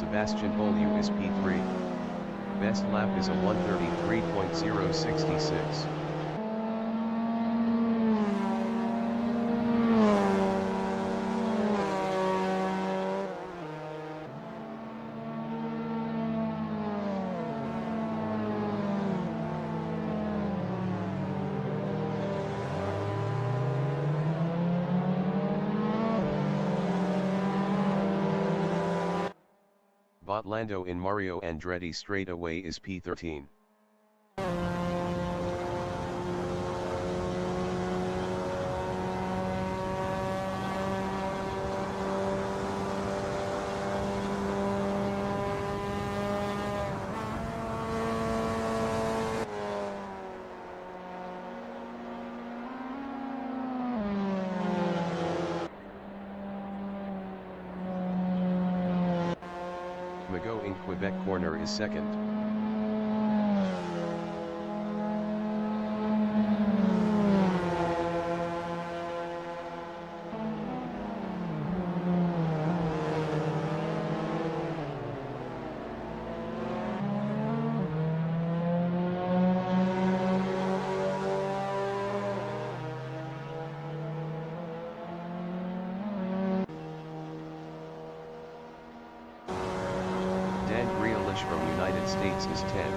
Sebastian Bolu is P3. Best lap is a 1:33.066. Botlando in Mario Andretti straightaway is P13. Mago in Quebec corner is second. From United States is 10.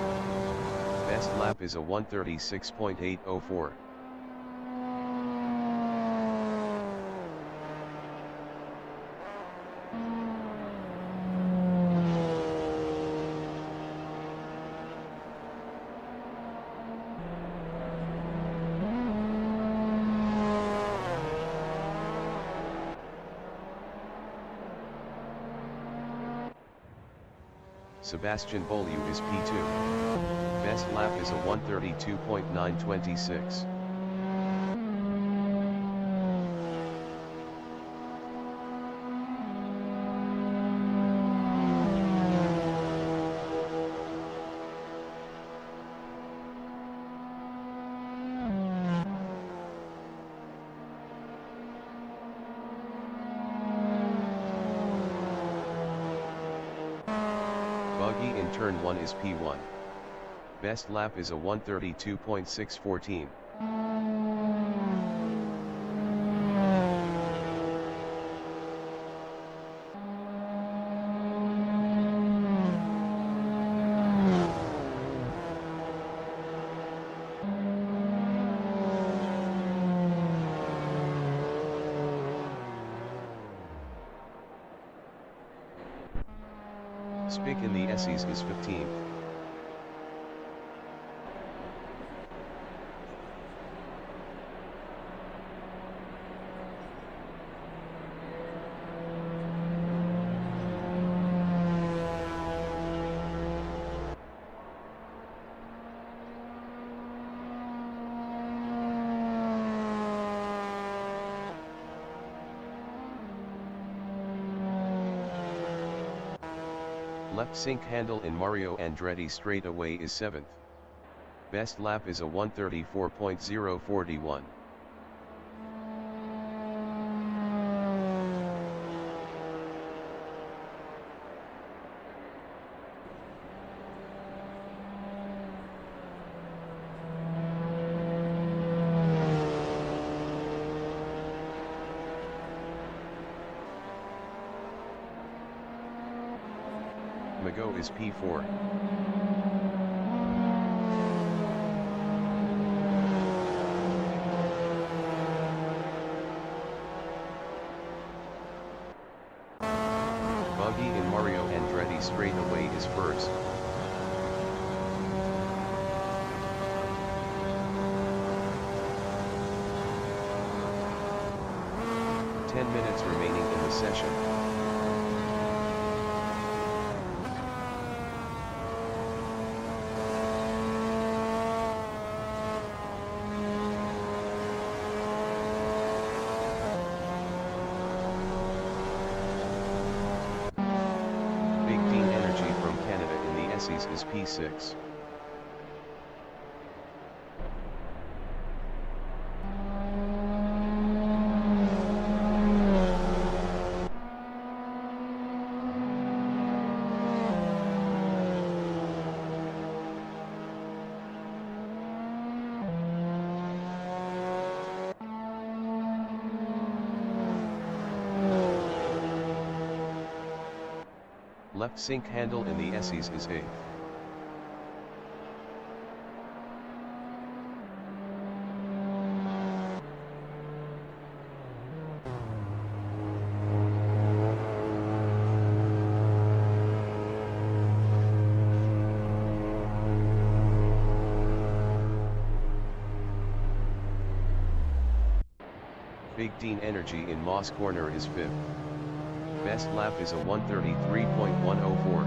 Best lap is a 1:36.804. Sebastian Bolu is P2. Best lap is a 1:32.926. Buggy in turn 1 is P1. Best lap is a 1:32.614. Spick in the Essies is 15th. Left sink handle in Mario Andretti straightaway is 7th. Best lap is a 1:34.041. Mago is P4. Buggy in Mario Andretti straightaway is first. Ten minutes remaining in the session. Is P6. Left sink handle in the SEs is 8th. Big Dean Energy in Moss Corner is 5th. Best lap is a 1:33.104.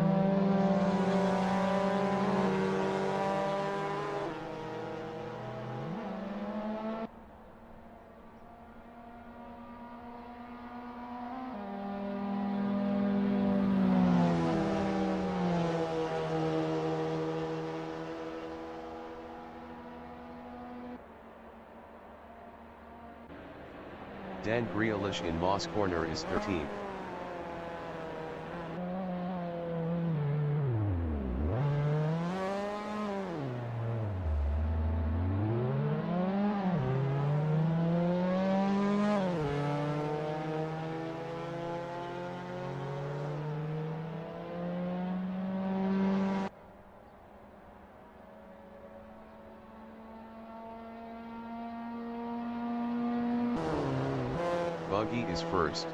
Dan Grealish in Moss Corner is 13th. Buggy is 1st.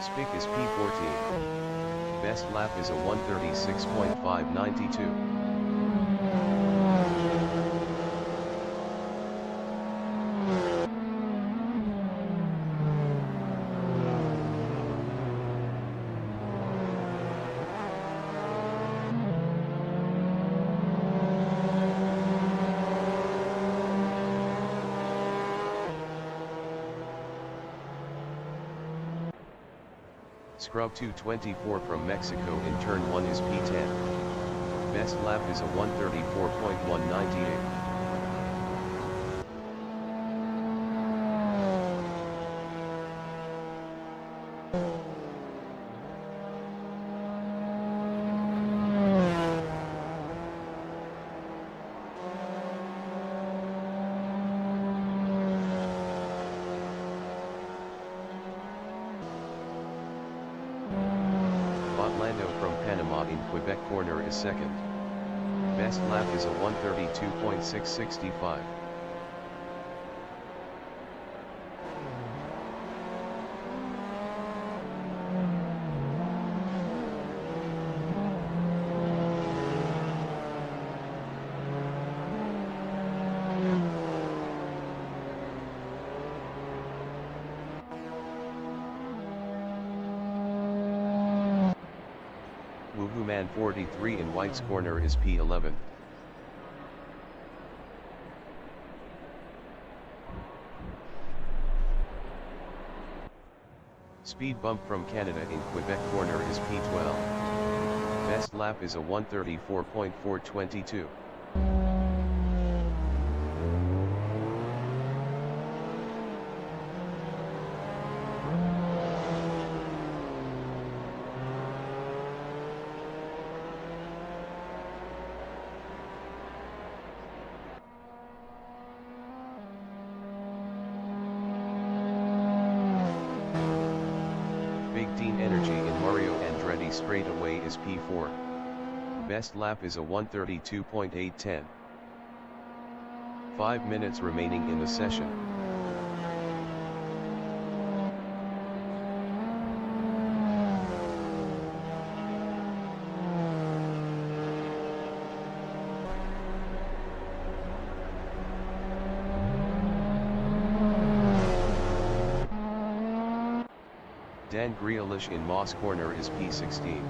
Spick is P14. Best lap is a 1:36.592. Scrub 224 from Mexico in turn 1 is P10. Best lap is a 1:34.198. Orlando from Panama in Quebec corner is 2nd. Best lap is a 1:32.665. Woohoo Man 43 in White's corner is P11. Speed Bump from Canada in Quebec corner is P12. Best lap is a 1:34.422. Big Dean Energy in Mario Andretti straightaway is P4. Best lap is a 1:32.810. 5 minutes remaining in the session. Dan Grealish in Moss corner is P16.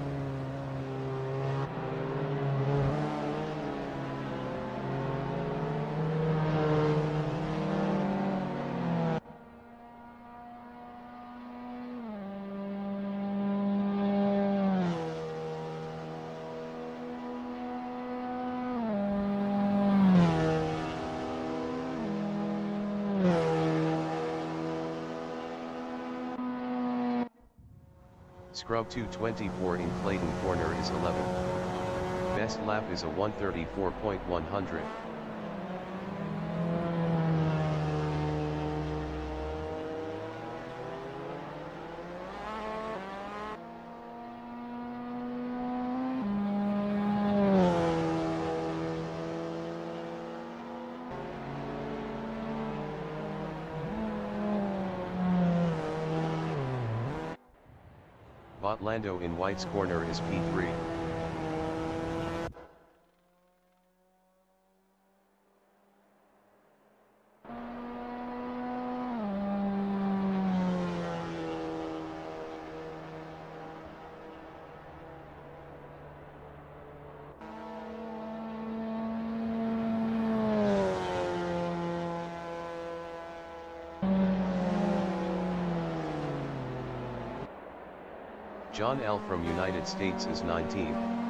Scrub 224 in Clayton Corner is 11. Best lap is a 134.100. Botlando in White's Corner is P3. John L. from United States is 19.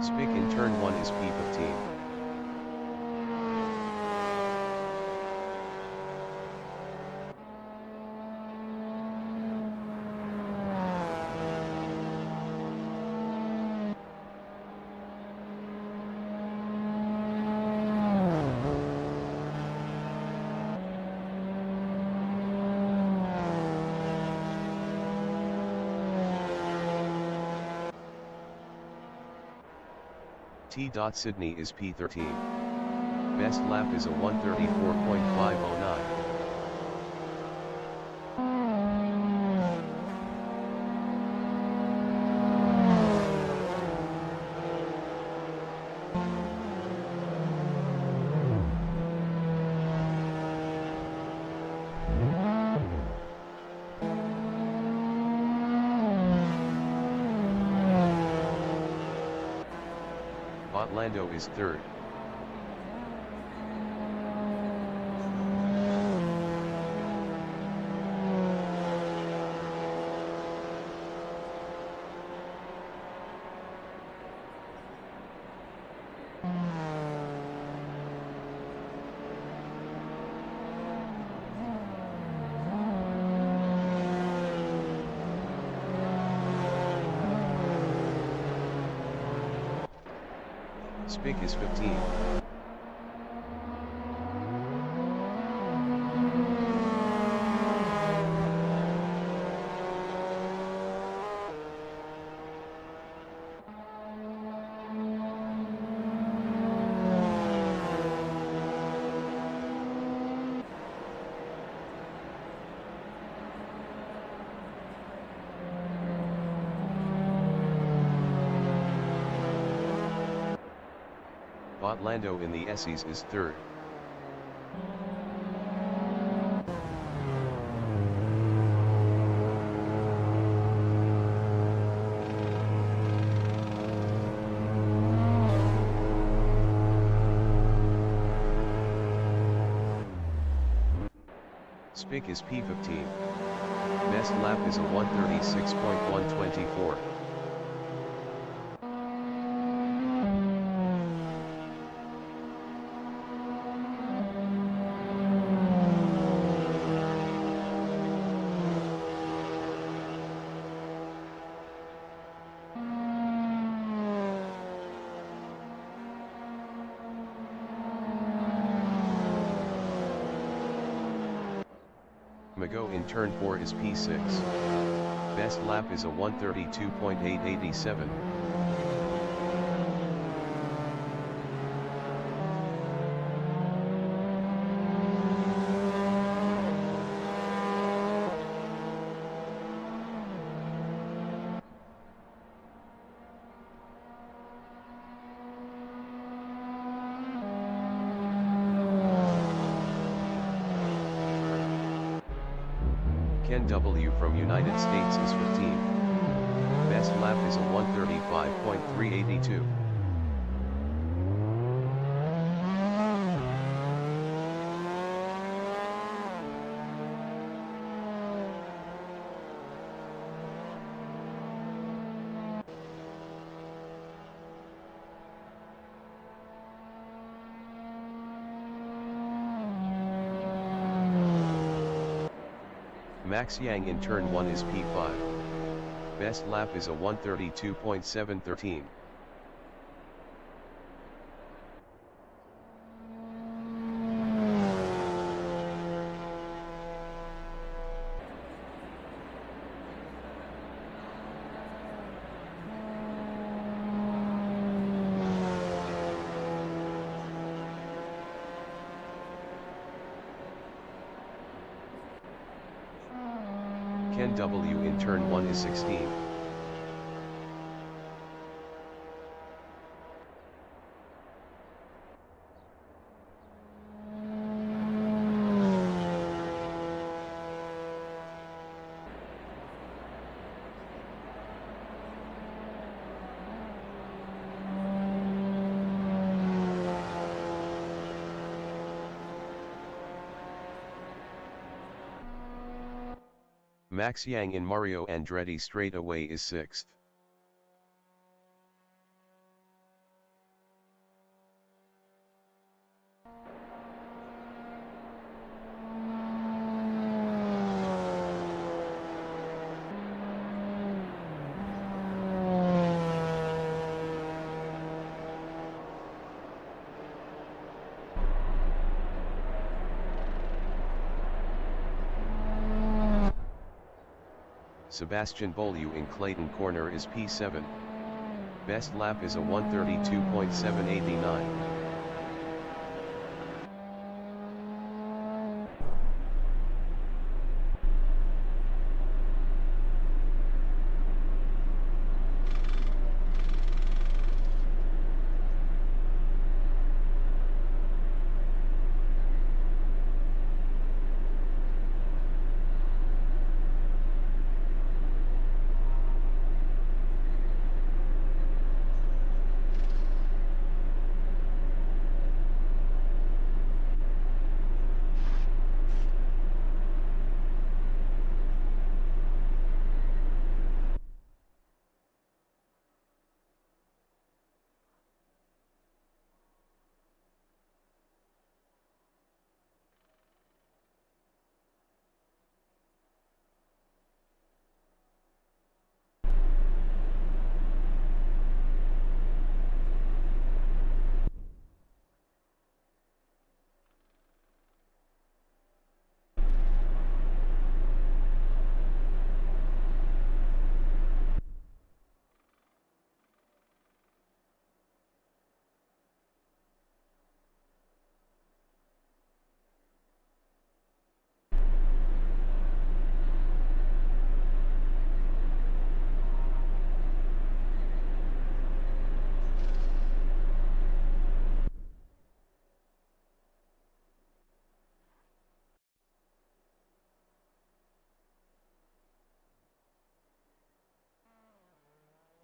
Spick in turn 1 is P15. T. Sydney is P13. Best lap is a 134.509. Botlando is third. Spick is 15. Botlando in the Essies is third. Spick is P15. Best lap is a 136.124. Mago in turn 4 is P6. Best lap is a 132.887. Ken W. from United States is 15. Best lap is a 135.382. Max Yang in turn 1 is P5. Best lap is a 1:32.713. Ken W in turn 1 is 16. Max Yang in Mario Andretti straightaway is 6th. Sebastian Beaulieu in Clayton Corner is P7. Best lap is a 1:32.789.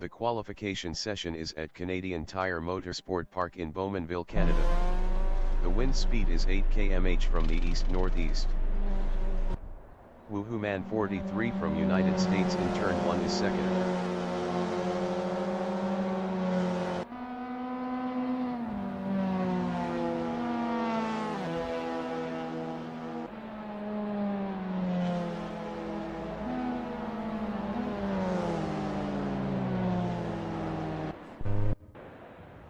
The qualification session is at Canadian Tire Motorsport Park in Bowmanville, Canada. The wind speed is 8 km/h from the east-northeast. Woohoo Man 43 from United States in turn 1 is 2nd.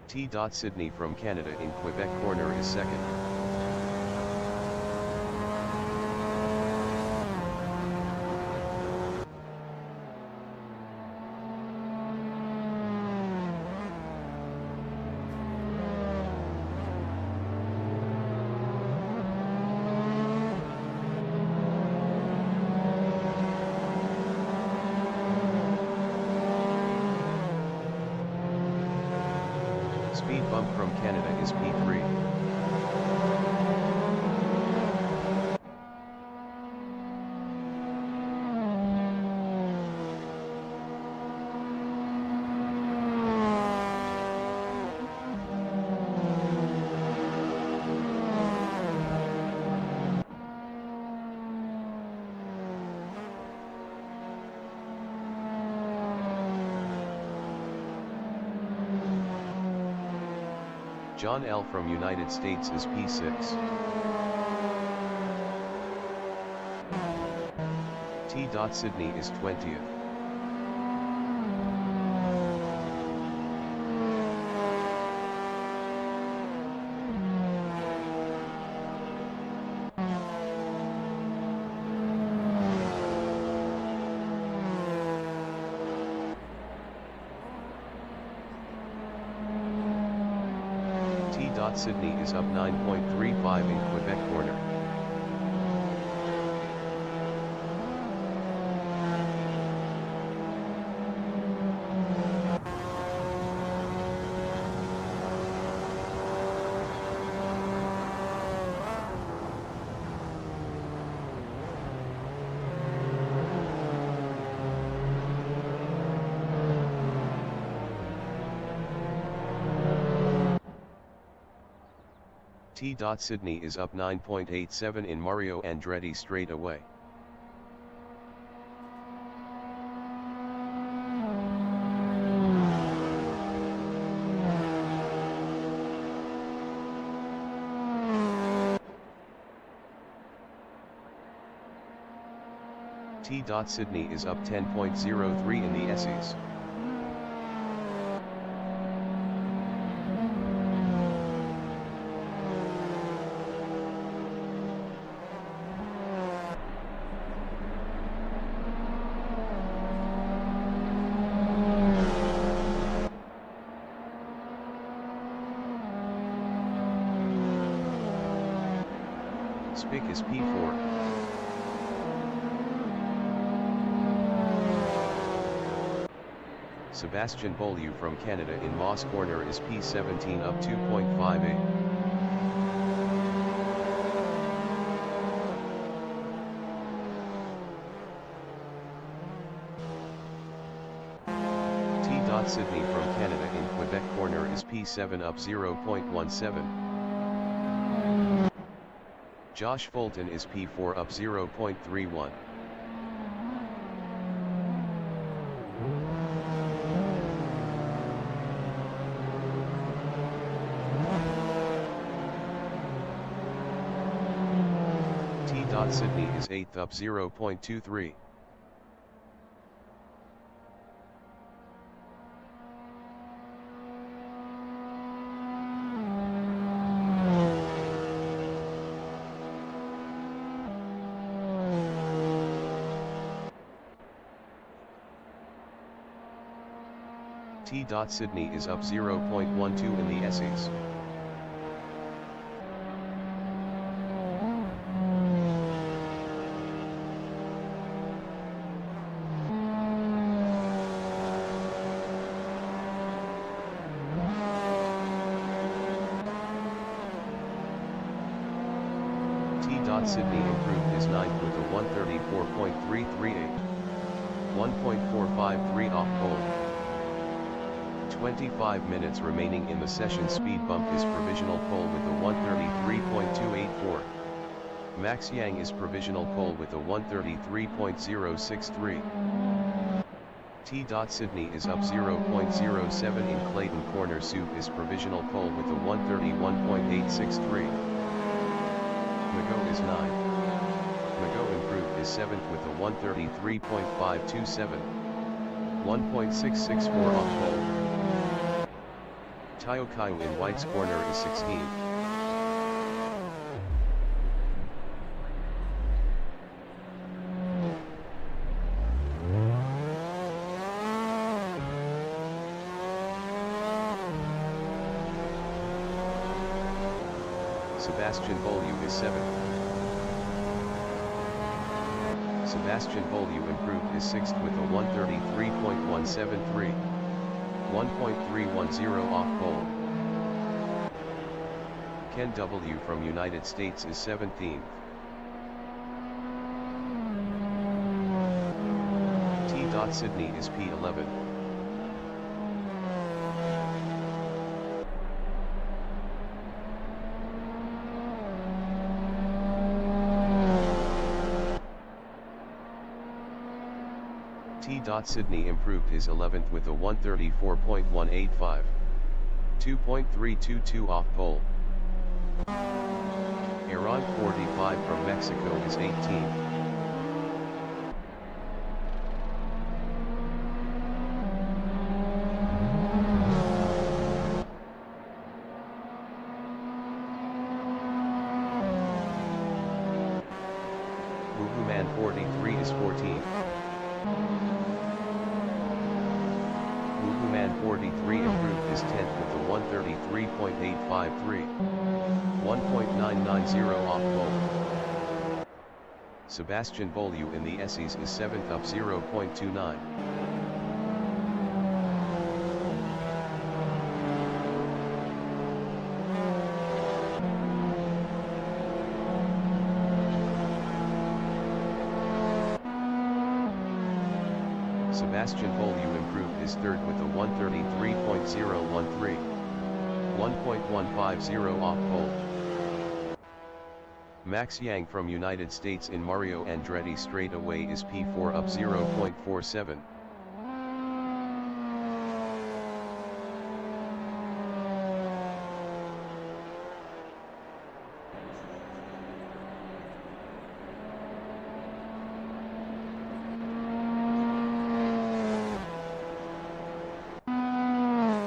T. Sydney from Canada in Quebec Corner is 2nd. Speed bump from Canada is P3. John L. from United States is P6. Sydney is 20th. Sydney is up 9.35 in Quebec corner. Sydney is up 9.87 in Mario Andretti straightaway. Sydney is up 10.03 in the Essies. Spick is P4. Sebastian Beaulieu from Canada in Moss corner is P17 up 2.58. Sydney from Canada in Quebec corner is P7 up 0.17. Josh Fulton is P4 up 0.31. Sydney is 8th up 0.23. Sydney is up 0.12 in the Essies. Sydney improved his 9th with a 134.338. 1.453 off pole. 25 minutes remaining in the session. Speed bump is provisional pole with a 133.284. Max Yang is provisional pole with a 133.063. Sydney is up 0.07 in Clayton corner. Soup is provisional pole with a 131.863. Mago is 9th. Mago improved his 7th with a 133.527. 1.664 off pole. Tao Kaiu in White's corner is 16th. Sebastian Beaulieu is 7th. Sebastian Beaulieu improved his 6th with a 133.173. 1.310 off pole. Ken W. from United States is 17th. Sydney is P11. Sydney improved his 11th with a 134.185. 2.322 off pole. Aaron 45 from Mexico is 18th. 15. Man 43 improved his 10th with a 133.853. 1.990 off pole. Sebastian Beaulieu in the SEs is 7th up 0.29. Sebastian Beaulieu improved his 3rd with a 133.013. 1.150 off pole. Max Yang from United States in Mario Andretti straightaway is P4 up 0.47.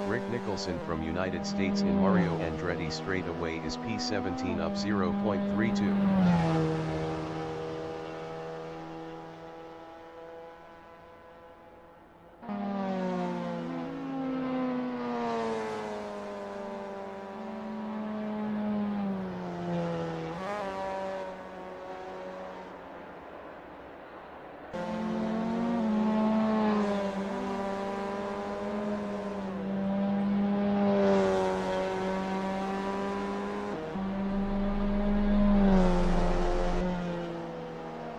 Rick Nicholson from United States in Mario Andretti straightaway is P17 up 0.32.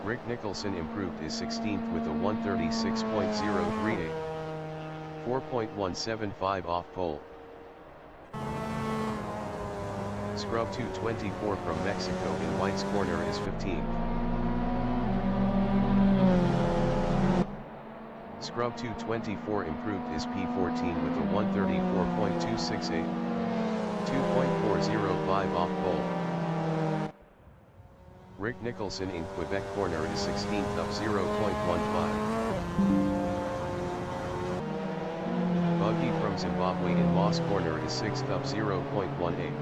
Rick Nicholson improved his 16th with a 136.038. 4.175 off pole. Scrub 224 from Mexico in White's corner is 15th. Scrub 224 improved his P14 with a 134.268. 2.405 off pole. Rick Nicholson in Quebec corner is 16th up 0.15. Buggy from Zimbabwe in Moss corner is 6th up 0.18.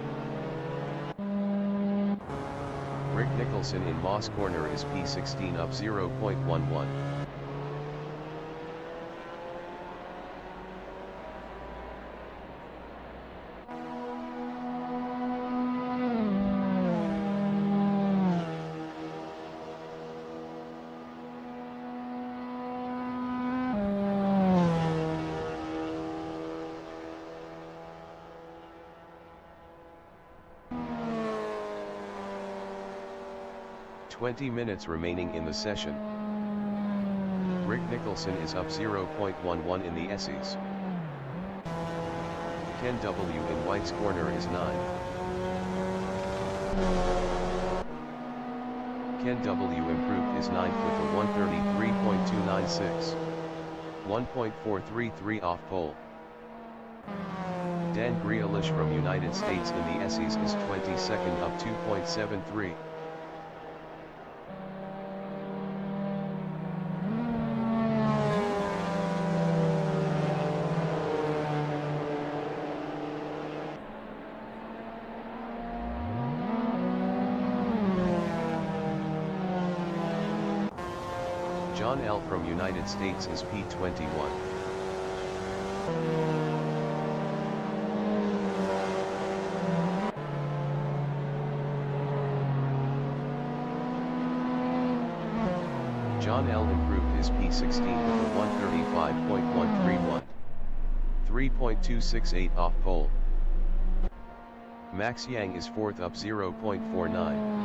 Rick Nicholson in Moss corner is P16 up 0.11. "20 minutes remaining in the session. Rick Nicholson is up 0.11 in the SEs. Ken W in White's corner is 9. Ken W improved his 9th with a 133.296. 1.433 off pole. Dan Grealish from United States in the SEs is 22nd up 2.73. John L. from United States is P21. John L. improved his P16 with a 135.131. 3.268 off pole. Max Yang is 4th up 0.49.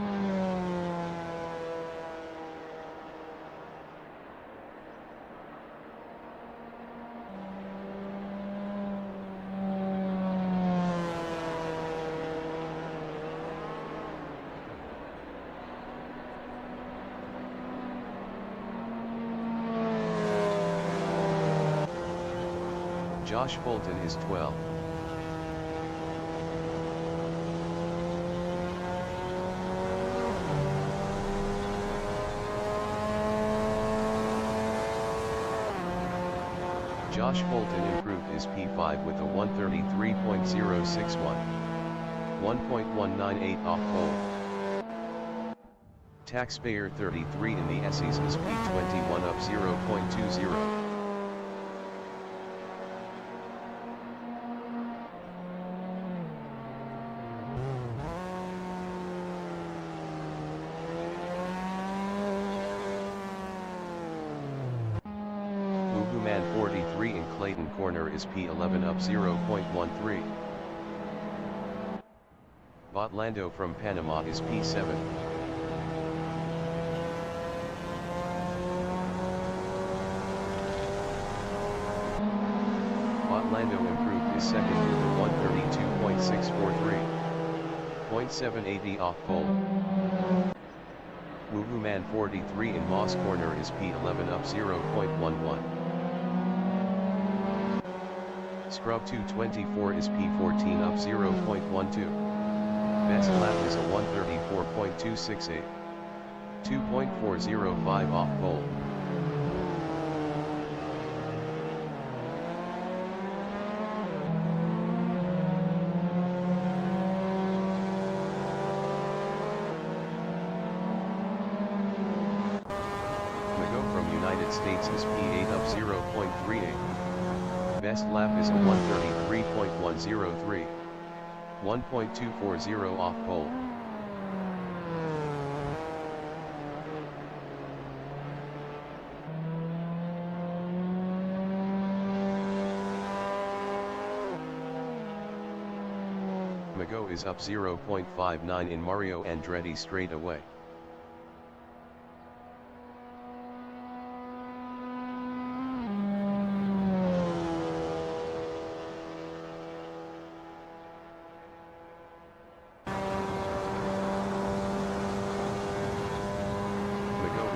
Josh Fulton is 12. Josh Fulton improved his P5 with a 133.061. 1.198 off pole. Taxpayer 33 in the SEs is P21 up 0.20. Man 43 in Clayton Corner is P11 up 0.13. Botlando from Panama is P7. Botlando improved is second with a 132.643. 0.780 off pole. Man 43 in Moss Corner is P11 up 0.11. Scrub 224 is P14 up 0.12. Best lap is a 134.268. 2.405 off pole. United States is P8 up 0.38. Best lap is a 133.103. 1.240 off pole. Mago is up 0.59 in Mario Andretti straightaway.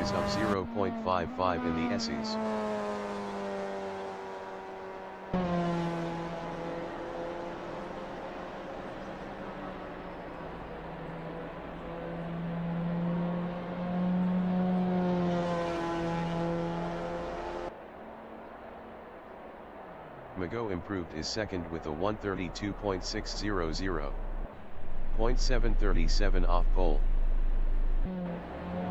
Is up 0.55 in the SEs. Mago improved is second with a 132.600. 0.737 off pole.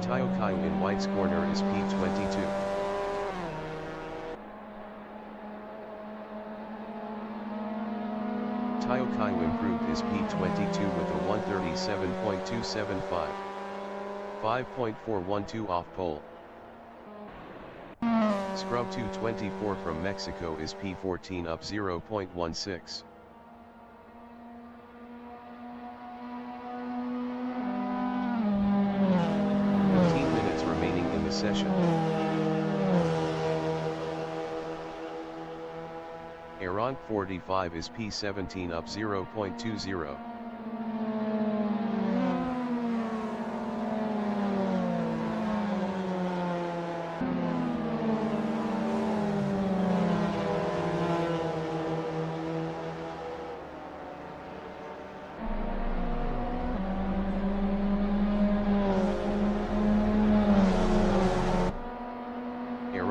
Tao Kai in White's Corner is P22. Tao Kai improved is P22 with a 137.275. 5.412 off pole. Scrub 224 from Mexico is P14 up 0.16. Session. Iran 45 is P17 up 0.20.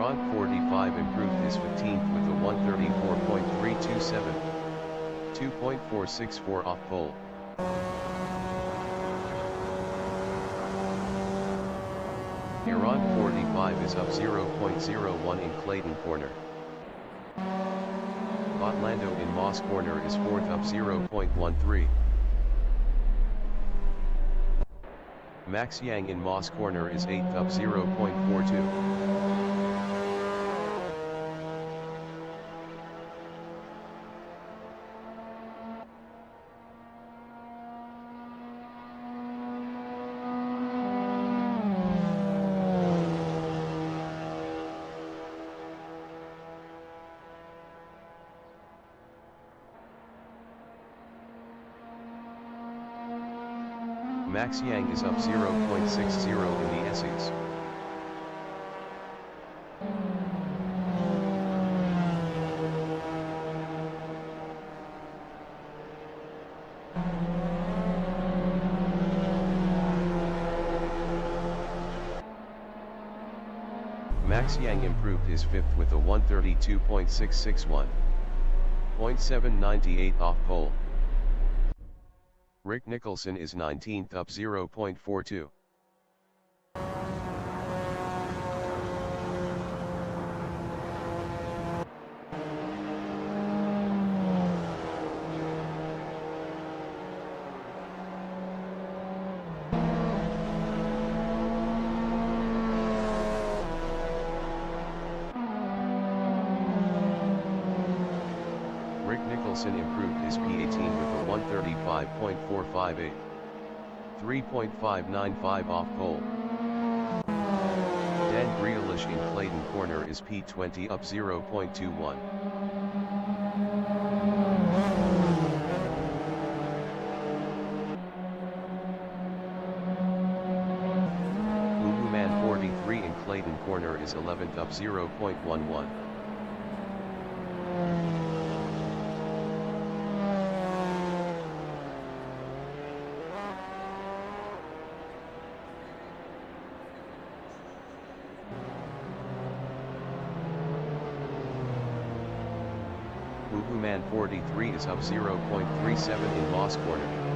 Iran 45 improved his 15th with a 134.327. 2.464 off pole. Iran 45 is up 0.01 in Clayton Corner. Botlando in Moss Corner is 4th up 0.13. Max Yang in Moss Corner is 8th up 0.42. Max Yang is up 0.60 in the SEs. Max Yang improved his 5th with a 132.661. 0.798 off pole. Rick Nicholson is 19th up 0.42. Nicholson improved is P18 with a 135.458. 3.595 off pole. Dan Grealish in Clayton Corner is P20 up 0.21. Man 43 in Clayton Corner is 11th up 0.11. Man 43 is up 0.37 in Mosport.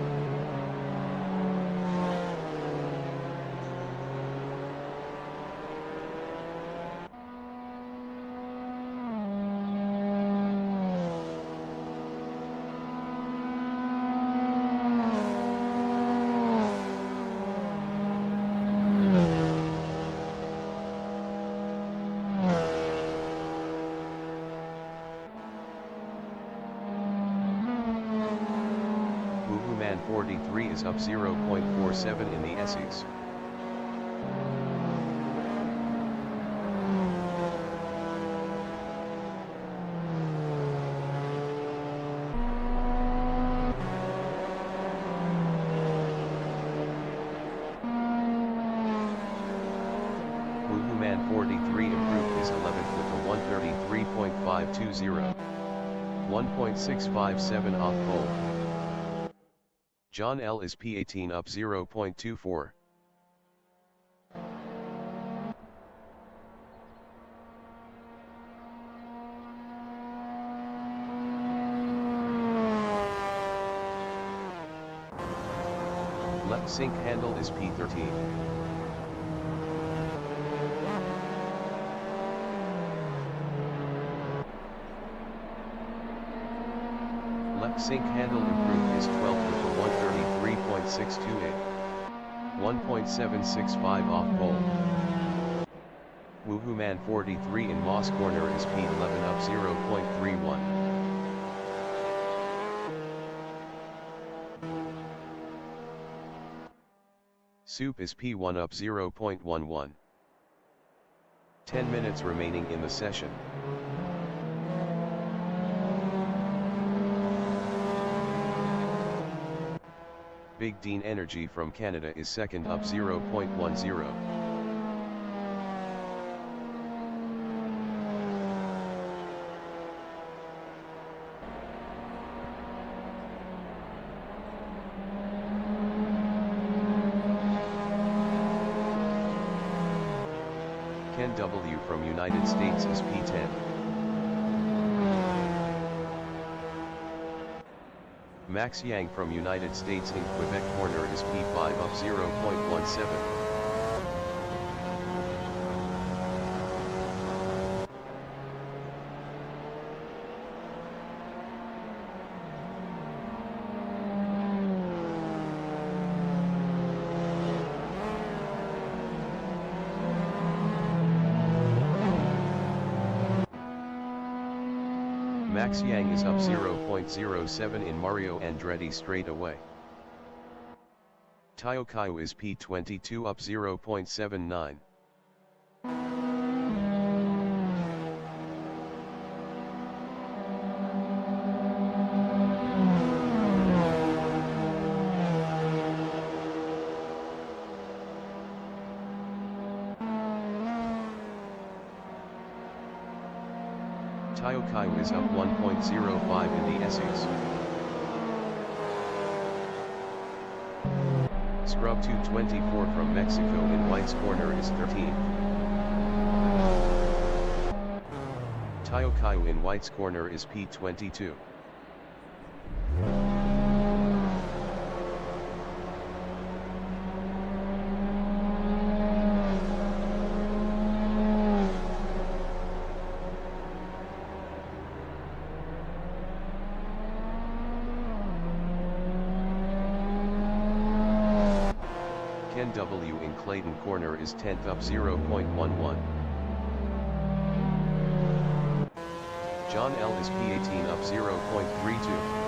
Man 43 is up 0.47 in the Essex. Man 43 improved is 11th with a 133.520. 1.657 off pole. John L is P18 up 0.24. Left sink handle is P13. Left sink handle improved is 12th with a 133.628. 1.765 off pole. Woohoo Man 43 in Moss Corner is P11 up 0.31. Soup is P1 up 0.11. 10 minutes remaining in the session. Big Dean Energy from Canada is second up 0.10. Ken W from United States is P10. Max Yang from United States in Quebec Corner is P5 up 0.17. Max Yang is up 0.07 in Mario Andretti straightaway. Tayo Kayu is P22 up 0.79. Tayo Kayu is up 1.05 in the Essex. Scrub 224 from Mexico in White's Corner is 13th. Tayo Kayu in White's Corner is P22. Ken W in Clayton Corner is 10th up 0.11. John L is P18 up 0.11. 0.32.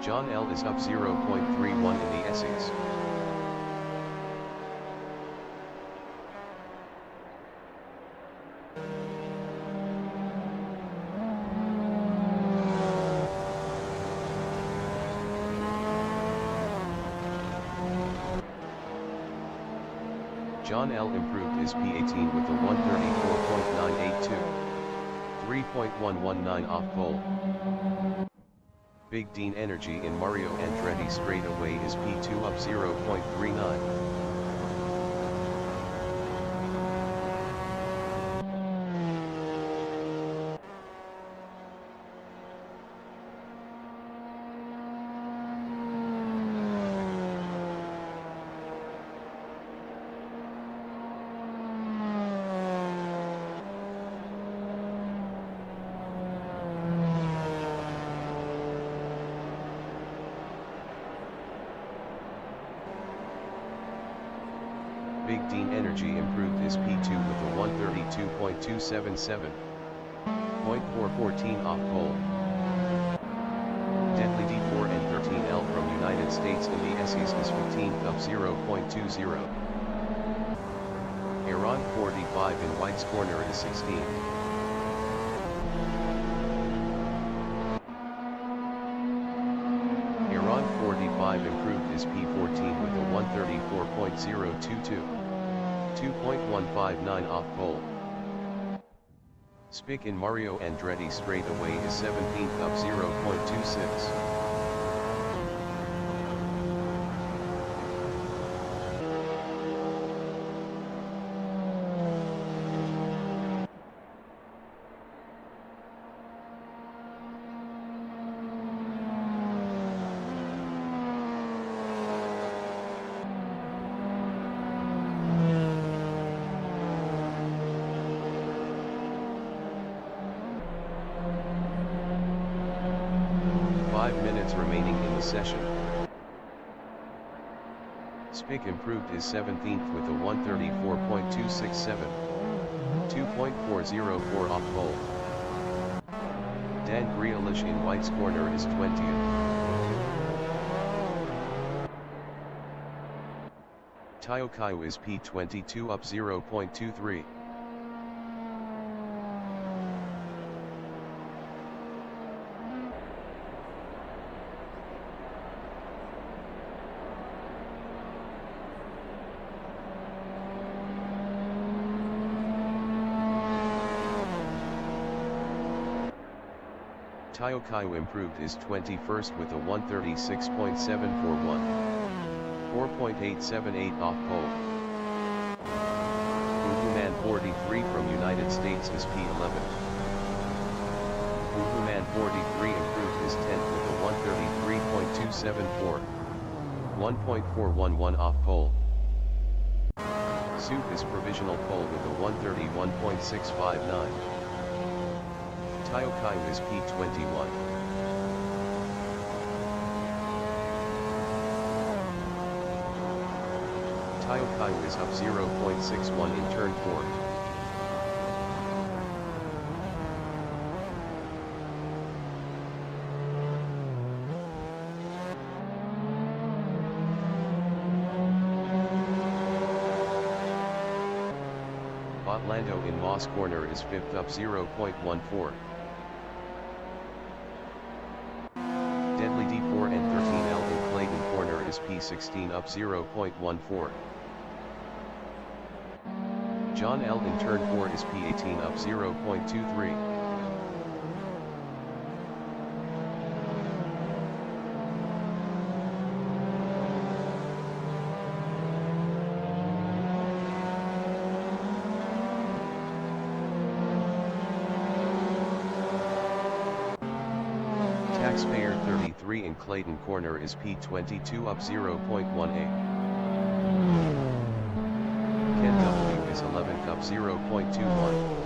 John L is up 0.31 in the SEs. John L improved his P18 with a 134.982. 3.119 off pole. Big Dean Energy in Mario Andretti straightaway is P2 up 0.39. Big Dean Energy improved his P2 with a 132.277. 0.414 off pole. Deadly D4 and 13L from United States in the SEs is 15th up 0.20. Iran 45 in White's corner is 16th. Iran 45 improved his P14 with a 134.022. 2.159 off pole. Spick in Mario Andretti straightaway is 17th up 0.26. Minutes remaining in the session. Spick improved his 17th with a 134.267. 2.404 off pole. Dan Grealish in White's corner is 20th. Tao Kaiu is P22 up 0.23. Tao Kaiu improved his 21st with a 136.741. 4.878 off pole. Man 43 from United States is P11. Man 43 improved his 10th with a 133.274. 1.411 off pole. Soup is provisional pole with a 131.659. Tao Kaiu is P21. Tao Kaiu is up 0.61 in turn 4. Lando in Moss corner is 5th up 0.14. Deadly D4 and 13L in Clayton corner is P16 up 0.14. John L in turn 4 is P18 up 0.23. Taxpayer 33 in Clayton corner is P22 up 0.18. up 0.21.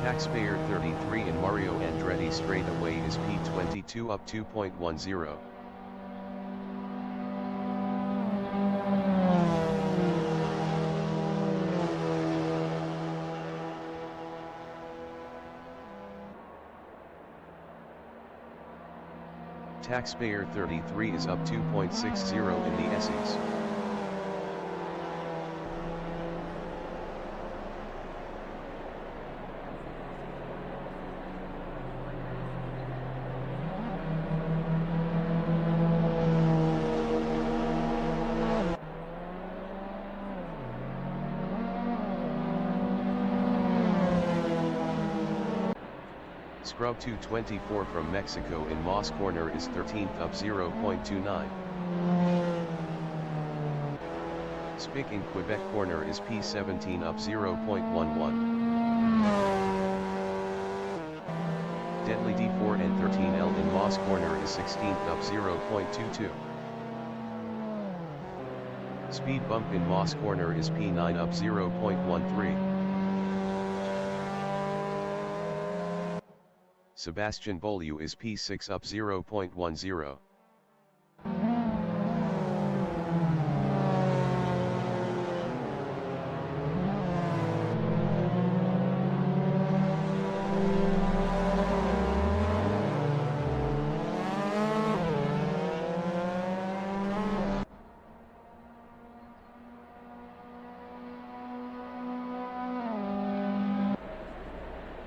Taxpayer 33 in Mario Andretti straightaway is P22 up 2.10. Taxpayer 33 is up 2.60 in the SEs. Scrub 224 from Mexico in Moss corner is 13th up 0.29. Spick in Quebec corner is P17 up 0.11. Deadly D4 and 13L in Moss corner is 16th up 0.22. Speed bump in Moss corner is P9 up 0.13. Sebastian Beaulieu is P6 up 0.10.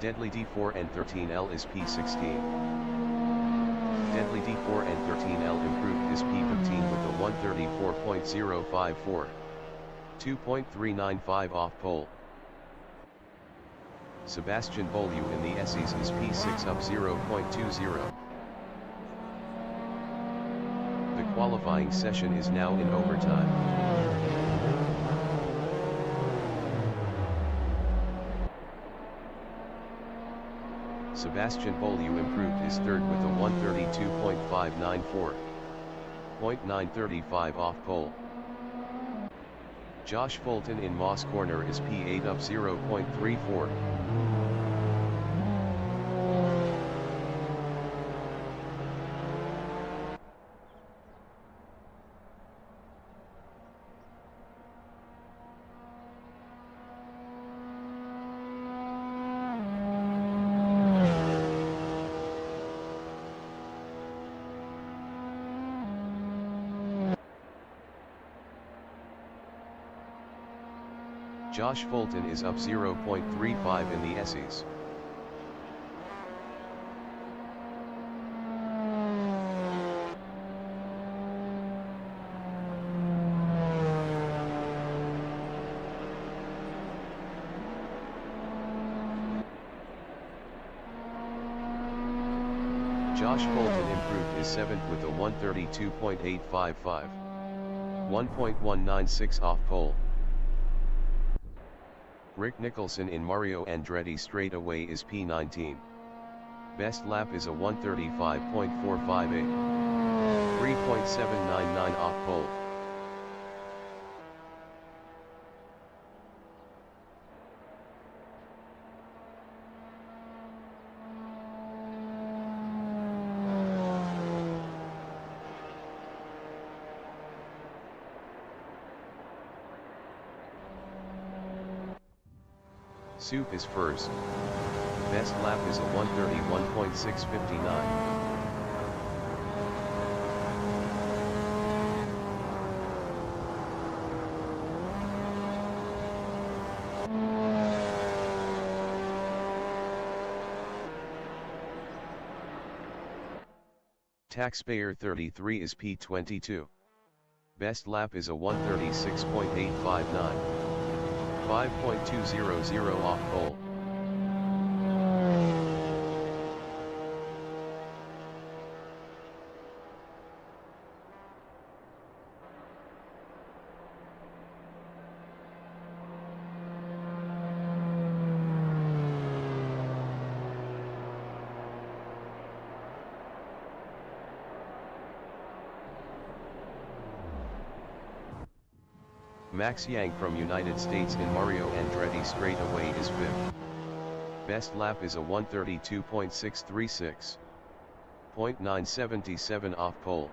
Deadly D4 and 13L is P16. Deadly D4 and 13L improved is P15 with a 134.054. 2.395 off pole. Sebastian Beaulieu in the SEs is P6 up 0.20. The qualifying session is now in overtime. Sebastian Beaulieu improved his third with a 132.594. 0.935 off pole. Josh Fulton in Moss corner is P8 up 0.34. Josh Fulton is up 0.35 in the SEs. Josh Fulton improved his seventh with a 132.855. 1.196 off pole. Rick Nicholson in Mario Andretti straightaway is P19. Best lap is a 135.458. 3.799 off pole. Soup is first. Best lap is a 131.659. Taxpayer 33 is P22. Best lap is a 136.859. 5.200 off pole. Max Yang from United States in Mario Andretti straightaway is 5th. Best lap is a 132.636. 0.977 off pole.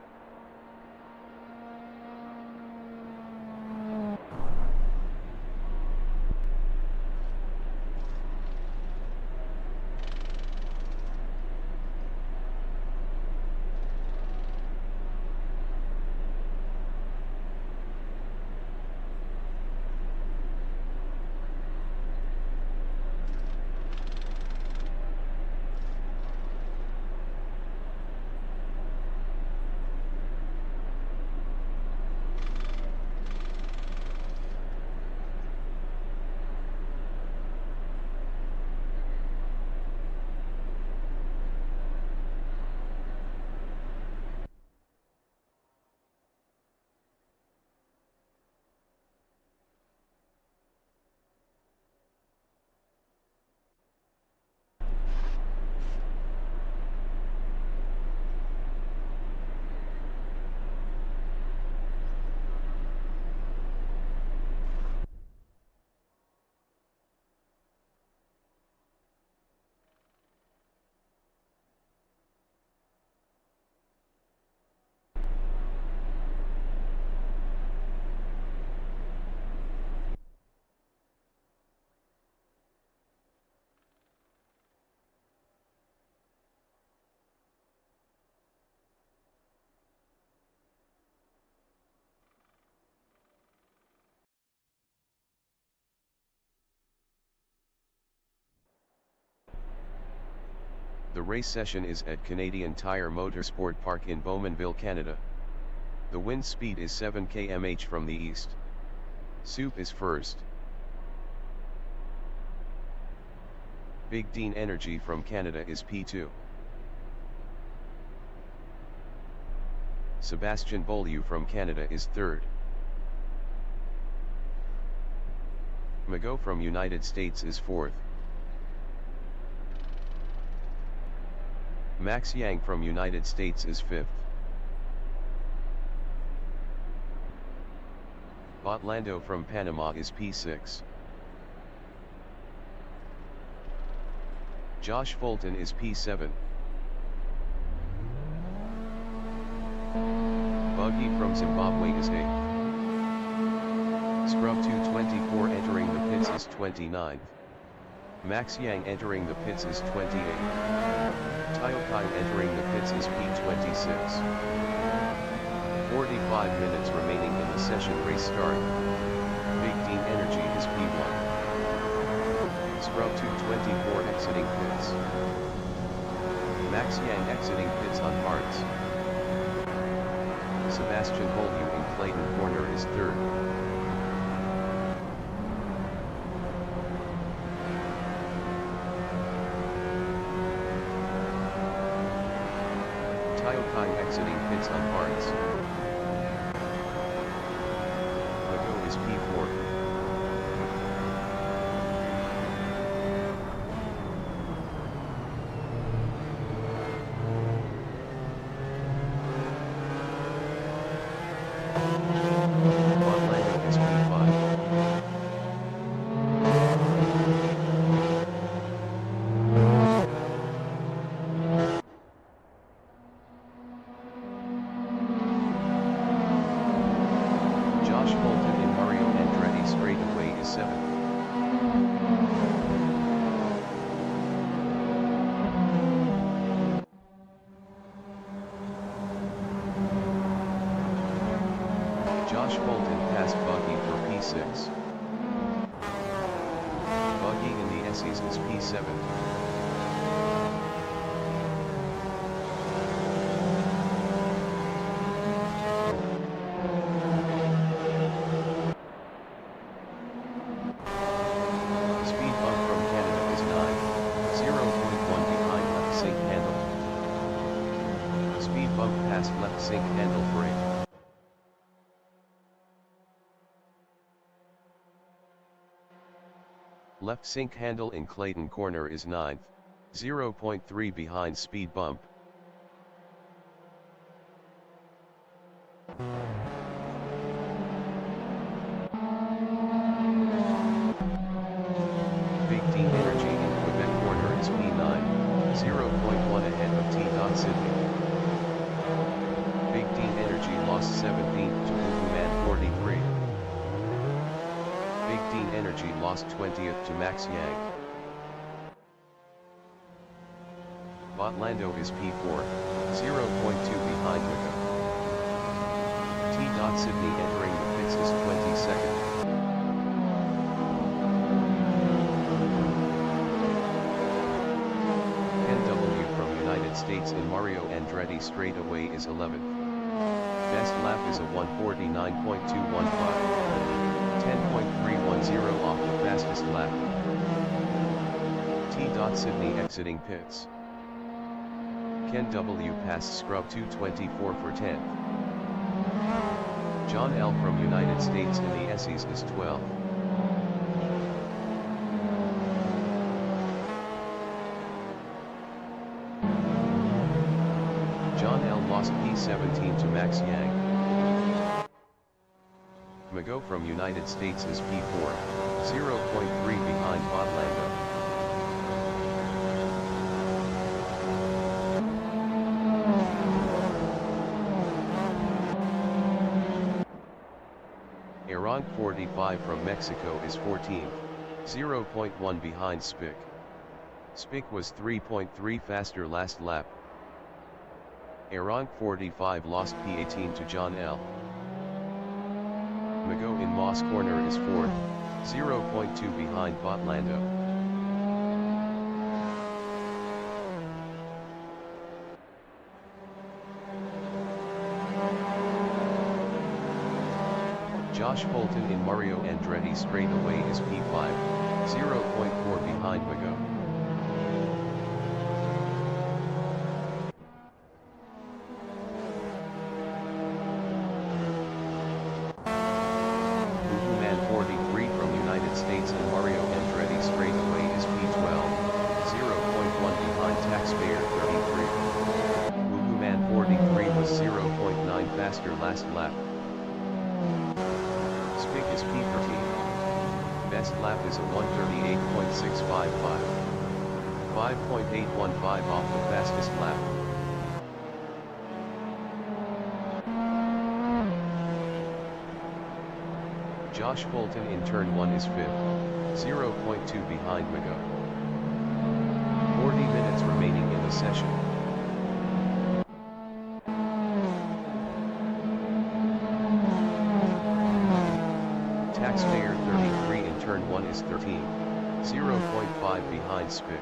The race session is at Canadian Tire Motorsport Park in Bowmanville, Canada. The wind speed is 7 km/h from the east. Soup is first. Big Dean Energy from Canada is P2. Sebastian Beaulieu from Canada is third. Mago from United States is fourth. Max Yang from United States is fifth. Botlando from Panama is P6. Josh Fulton is P7. Buggy from Zimbabwe is 8th. Scrub 224 entering the pits is 29th. Max Yang entering the pits is 28th. Tyokai entering the pits is P26. 45 minutes remaining in the session race start. Big Dean Energy is P1. Scrub 224 exiting pits. Max Yang exiting pits on hards. Sebastian Beaulieu in Clayton Corner is third. Tyokai exiting pits on hards. Mago is P4. Botlando is P5. Josh Fulton in Mario Andretti straightaway is 7th. Josh Fulton passed Buggy for P6. Buggy in the Essies is P7. Left sink handle in Clayton corner is 9th, 0.3 behind speed bump. Big D Energy in Quebec corner is P9, 0.1 ahead of T. Sydney. Big D Energy lost 17th to Wuhuman 43. Big D Energy lost 20th to Max Yang. Botlando is P4, 0.2 behind Mika. T. Sydney entering the pits is 22nd. NW from United States in Mario Andretti straightaway is 11th. Best lap is a 1:49.215. 10.310 off the fastest lap. T. Sydney exiting pits. Ken W passed Scrub 224 for 10th. John L from United States in the SEs is 12th. John L lost P17 to Max Yang. Mago from United States is P4, 0.3 behind Botlando. Aaron 45 from Mexico is 14th, 0.1 behind Spick. Spick was 3.3 faster last lap. Aaron 45 lost P18 to John L. Mago in Moss corner is 4th, 0.2 behind Botlando. Josh Bolton in Mario Andretti straightaway is P5, 0.4 behind Mago. Wuhuman 43 from United States in Mario Andretti straightaway is P12, 0.1 behind Taxpayer 33. Wuhuman 43 was 0.9 faster last lap. Spick is P13. Best lap is a 1:38.655. 5.815 off the fastest lap. Josh Bolton in turn 1 is 5th, 0.2 behind Mago. 40 minutes remaining in the session. Taxpayer 33 in turn 1 is 13, 0.5 behind Spick.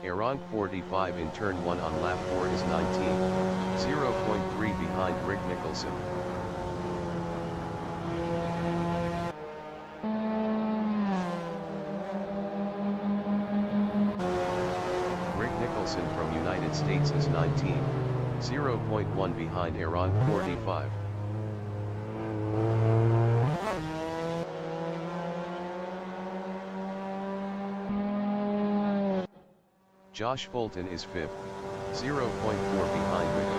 Aaron 45 in turn 1 on lap 4 is 19, 0.3 behind Rick Nicholson. Nicholson from United States is 19, 0.1 behind Aaron 45. Josh Bolton is 5th, 0.4 behind Mago.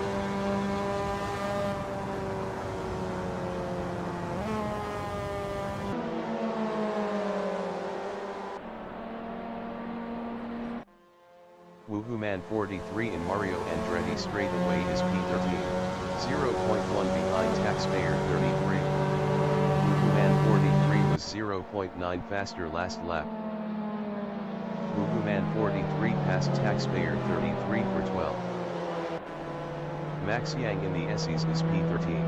Wuhuman 43 in Mario Andretti straightaway is P13, 0.1 behind Taxpayer 33. Wuhuman 43 was 0.9 faster last lap. Wuhuman 43 passed Taxpayer 33 for 12. Max Yang in the SEs is P13.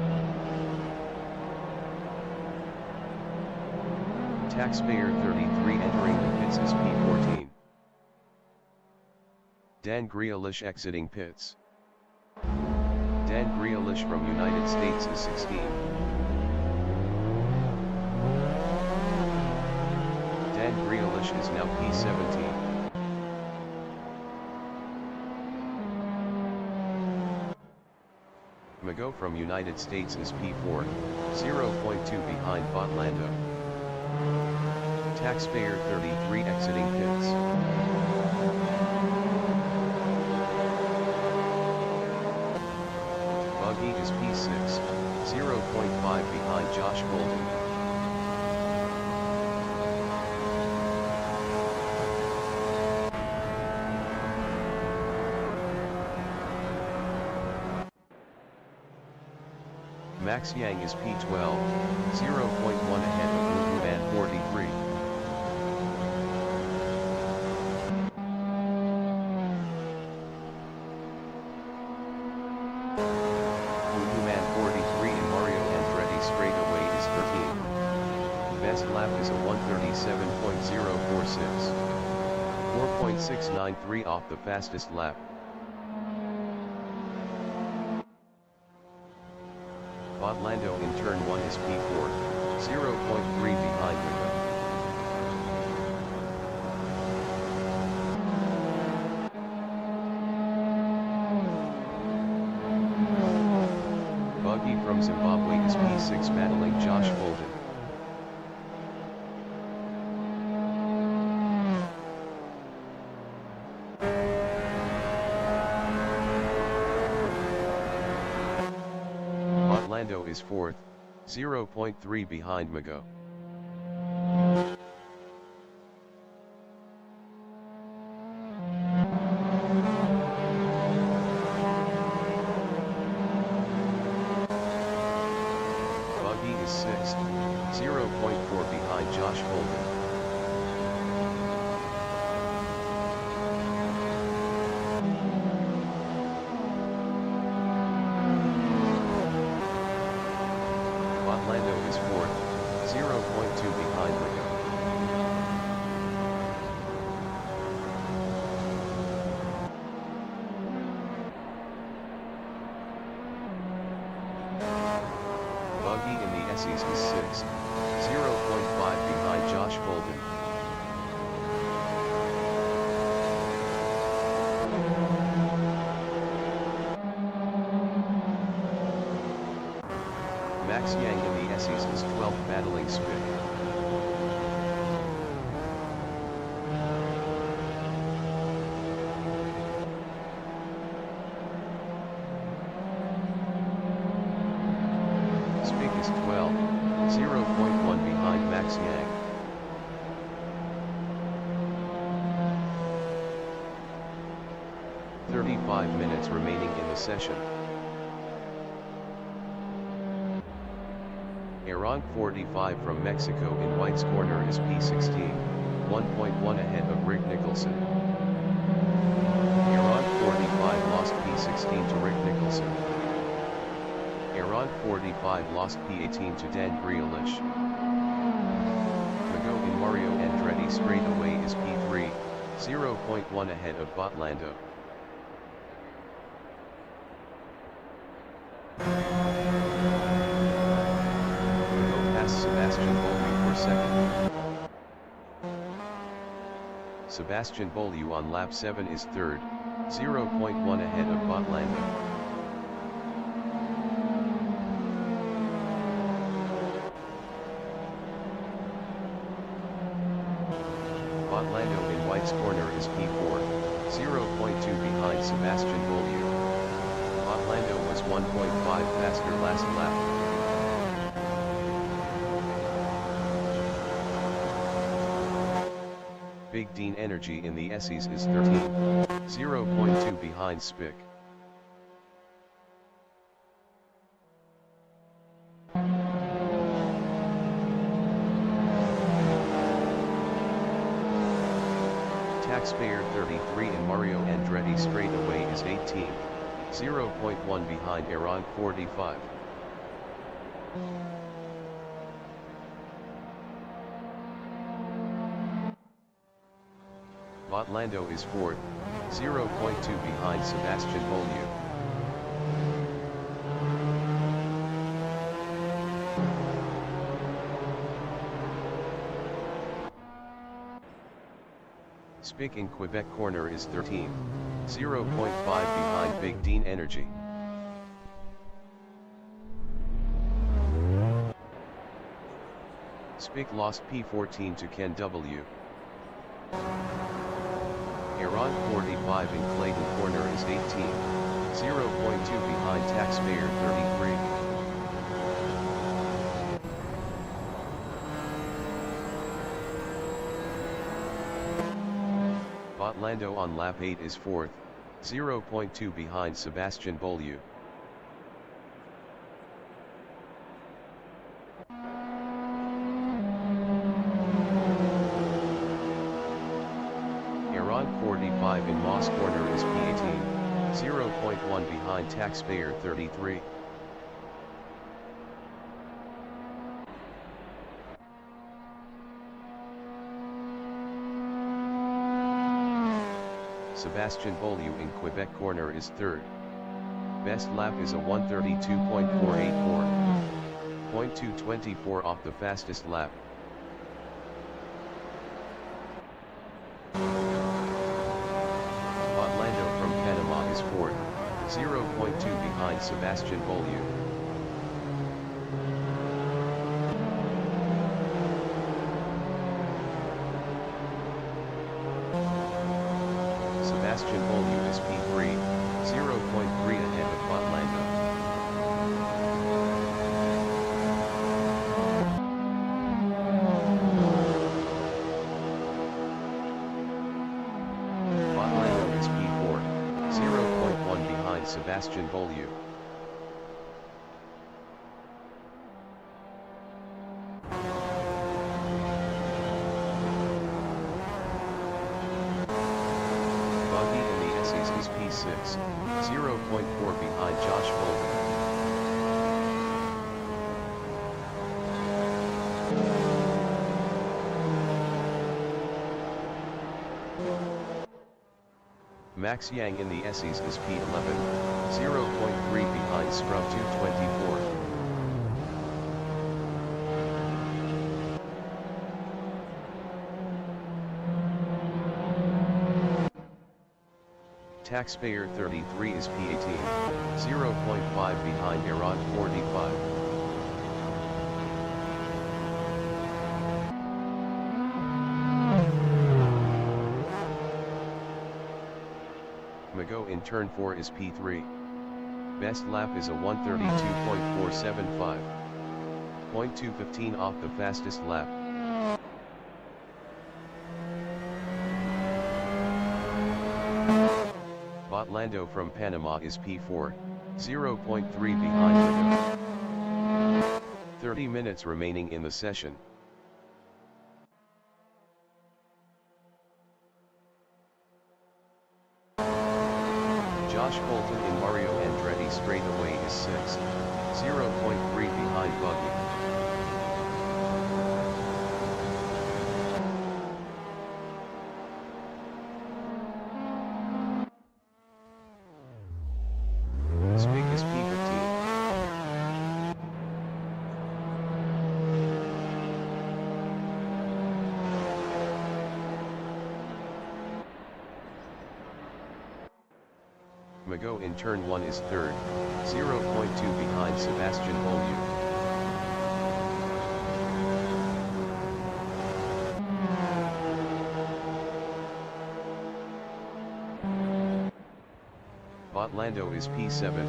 Taxpayer 33 entering the pits is P14. Dan Grealish exiting pits. Dan Grealish from United States is 16. Dan Grealish is now P17. Mago from United States is P4, 0.2 behind Botlando. Taxpayer 33 exiting pits. Buggy is P6, 0.5 behind Josh Bolden. Max Yang is P12, 0.1 ahead of Wuhan 43. Wuhan 43 and Mario Andretti straightaway is 13. Best lap is a 137.046. 4.693 off the fastest lap. Botlando in turn 1 is P4, 0.3 behind Mago. Buggy from Zimbabwe is P6 battling Josh Bolden. Botlando is 4th, 0.3 behind Mago. Buggy is 6th, 0.4 behind Josh Bolden. Botlando is 4th, 0.2 behind Mago. Buggy in the Essies is 6th, 0.5 behind Josh Bolden. Max Yang in the Essies is 12th battling Spick. Spick is 12th, 0.1 behind Max Yang. "35 minutes remaining in the session. Aron 45 from Mexico in White's corner is P16, 1.1 ahead of Rick Nicholson. Aron 45 lost P16 to Rick Nicholson. Aron 45 lost P18 to Dan Grealish. Mago in Mario Andretti straightaway is P3, 0.1 ahead of Botlando. Sebastian Beaulieu for second. Sebastian Beaulieu on lap 7 is third, 0.1 ahead of Botlando. Botlando in White's corner is P4, 0.2 behind Sebastian Beaulieu. Botlando was 1.5 faster last lap. Big Dean Energy in the Essies is 13, 0.2 behind Spick. Taxpayer 33 and Mario Andretti straightaway is 18, 0.1 behind Aron 45. Botlando is 4th, 0.2 behind Sebastian Beaulieu. Spick in Quebec corner is 13th, 0.5 behind Big Dean Energy. Pick lost P14 to Ken W. Aron 45 in Clayton corner is 18, 0.2 behind taxpayer 33. Botlando on lap 8 is 4th, 0.2 behind Sebastian Beaulieu. Aron 45 in Moss corner is P18, 0.1 behind taxpayer 33. Sebastian Beaulieu in Quebec corner is 3rd. Best lap is a 1:32.484. 0.224 off the fastest lap. Botlando from Panama is 4th, 0.2 behind Sebastian Beaulieu. Sebastian Beaulieu is P3, 0.3 ahead of Botlando. Botlando is P4, 0.1 behind Sebastian Beaulieu. Is P6, 0.4 behind Josh Bolden. Max Yang in the SEs is P11, 0.3 behind Scrub 224. Taxpayer 33 is P18, 0.5 behind Aron 45. Mago in turn 4 is P3. Best lap is a 1:32.475. 0.215 off the fastest lap. Botlando from Panama is P4, 0.3 behind Mago. 30 minutes remaining in the session. Josh Bolton in Mario Andretti straightaway is 6th, 0.3 behind Buggy. Spig is P15. Mago in turn 1 is 3rd, 0.2 behind Sebastian Beaulieu. Botlando is P7,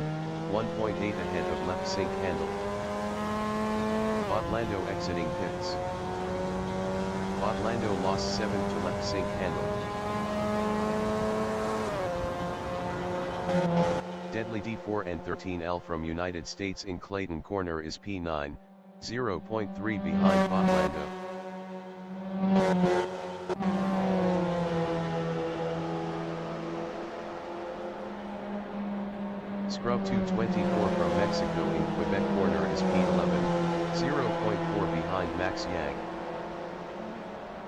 1.8 ahead of left sink handle. Botlando exiting pits. Botlando lost 7 to left sink handle. Deadly D4 and 13L from United States in Clayton corner is P9, 0.3 behind Botlando. Scrub 224 from Mexico in Quebec corner is P11, 0.4 behind Max Yang.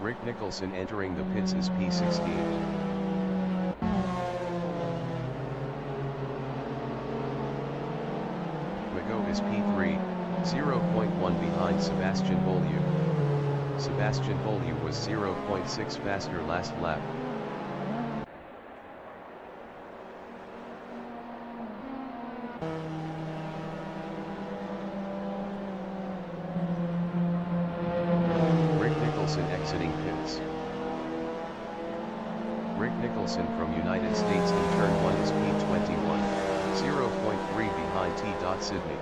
Rick Nicholson entering the pits is P16. Mago is P3, 0.1 behind Sebastian Beaulieu. Sebastian Beaulieu was 0.6 faster last lap. Rick Nicholson from United States in turn 1 is P21, 0.3 behind T. Sydney.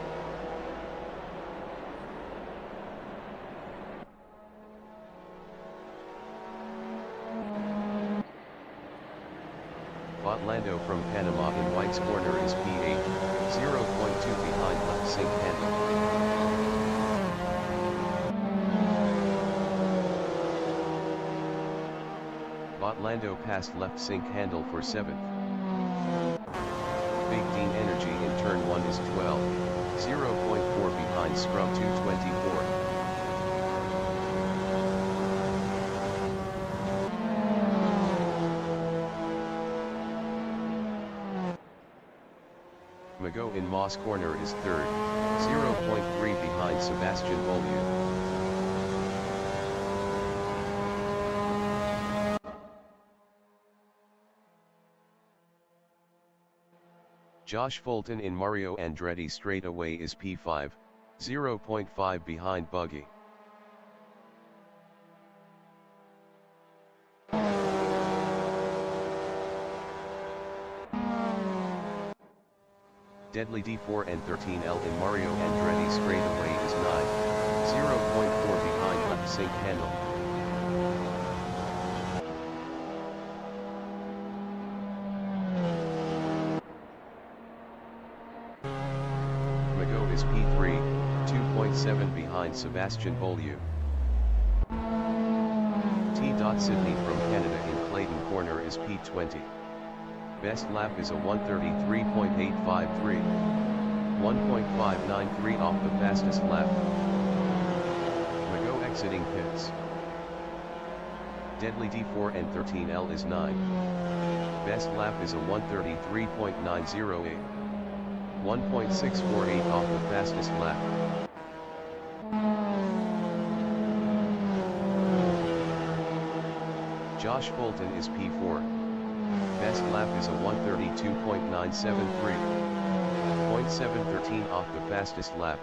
Lando from Panama in White's corner is P8, 0.2 behind left sync handle. Lando passed left sync handle for 7th. Big Dean Energy in turn 1 is 12, 0.4 behind Scrub 224. Mago in Moss corner is 3rd, 0.3 behind Sebastian Beaulieu. Josh Fulton in Mario Andretti straightaway is P5, 0.5 behind Buggy. Deadly D4 and 13L in Mario Andretti straightaway is 9, 0.4 behind left sync handle. Mago is P3, 2.7 behind Sebastian Beaulieu. T. Sydney from Canada in Clayton corner is P20. Best lap is a 1:33.853, 1.593 off the fastest lap. Mago exiting pits. Deadly D4 and 13L is 9. Best lap is a 1:33.908, 1.648 off the fastest lap. Josh Fulton is P4. Best lap is a 1:32.973, 0.713 off the fastest lap.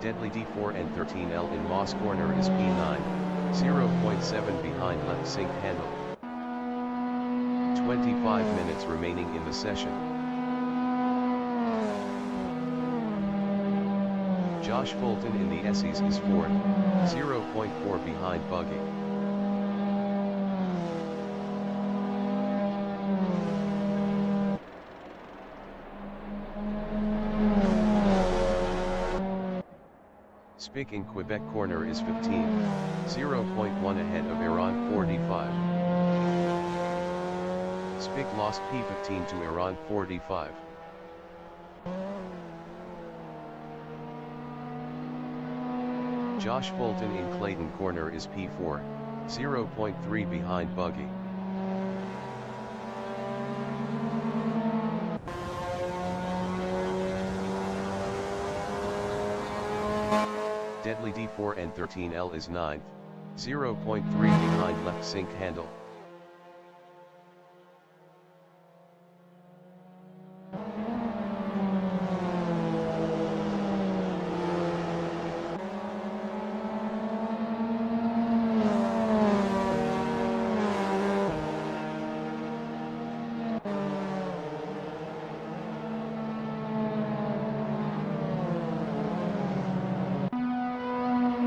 Deadly D4 and 13L in Moss corner is P9, 0.7 behind left sync handle. 25 minutes remaining in the session. Josh Fulton in the Essies is 4th, 0.4 behind Buggy. Spick in Quebec corner is 15, 0.1 ahead of Iran 45. Spick lost P15 to Iran 45. Josh Fulton in Clayton corner is P4, 0.3 behind Buggy. Deadly D4 and 13L is 9th, 0.3 behind left sync handle.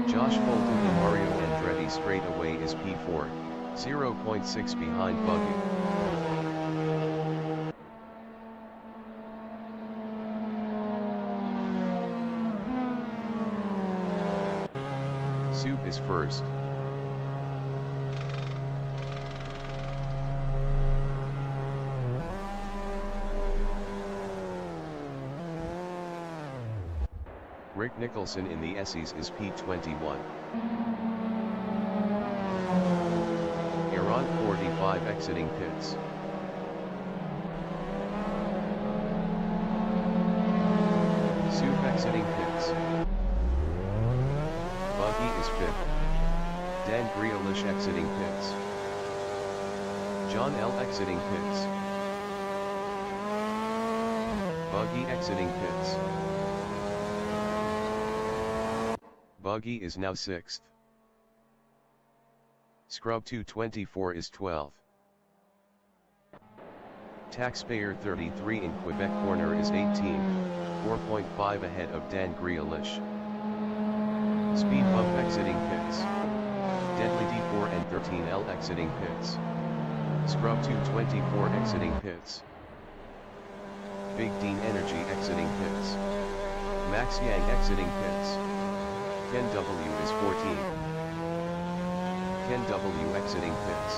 Josh Fulton in Mario Andretti straightaway is P4, 0.6 behind Buggy. Soup is first. Rick Nicholson in the Essies is P21. Iran 45 exiting pits. Soup exiting pits. Grealish exiting pits. John L. exiting pits. Buggy exiting pits. Buggy is now 6th. Scrub 224 is 12th. Taxpayer 33 in Quebec corner is 18th, 4.5 ahead of Dan Grealish. Speed Bump exiting pits. Deadly D4 and 13L exiting pits. Scrub 224 exiting pits. Big Dean Energy exiting pits. Max Yang exiting pits. Ken W is 14. Ken W exiting pits.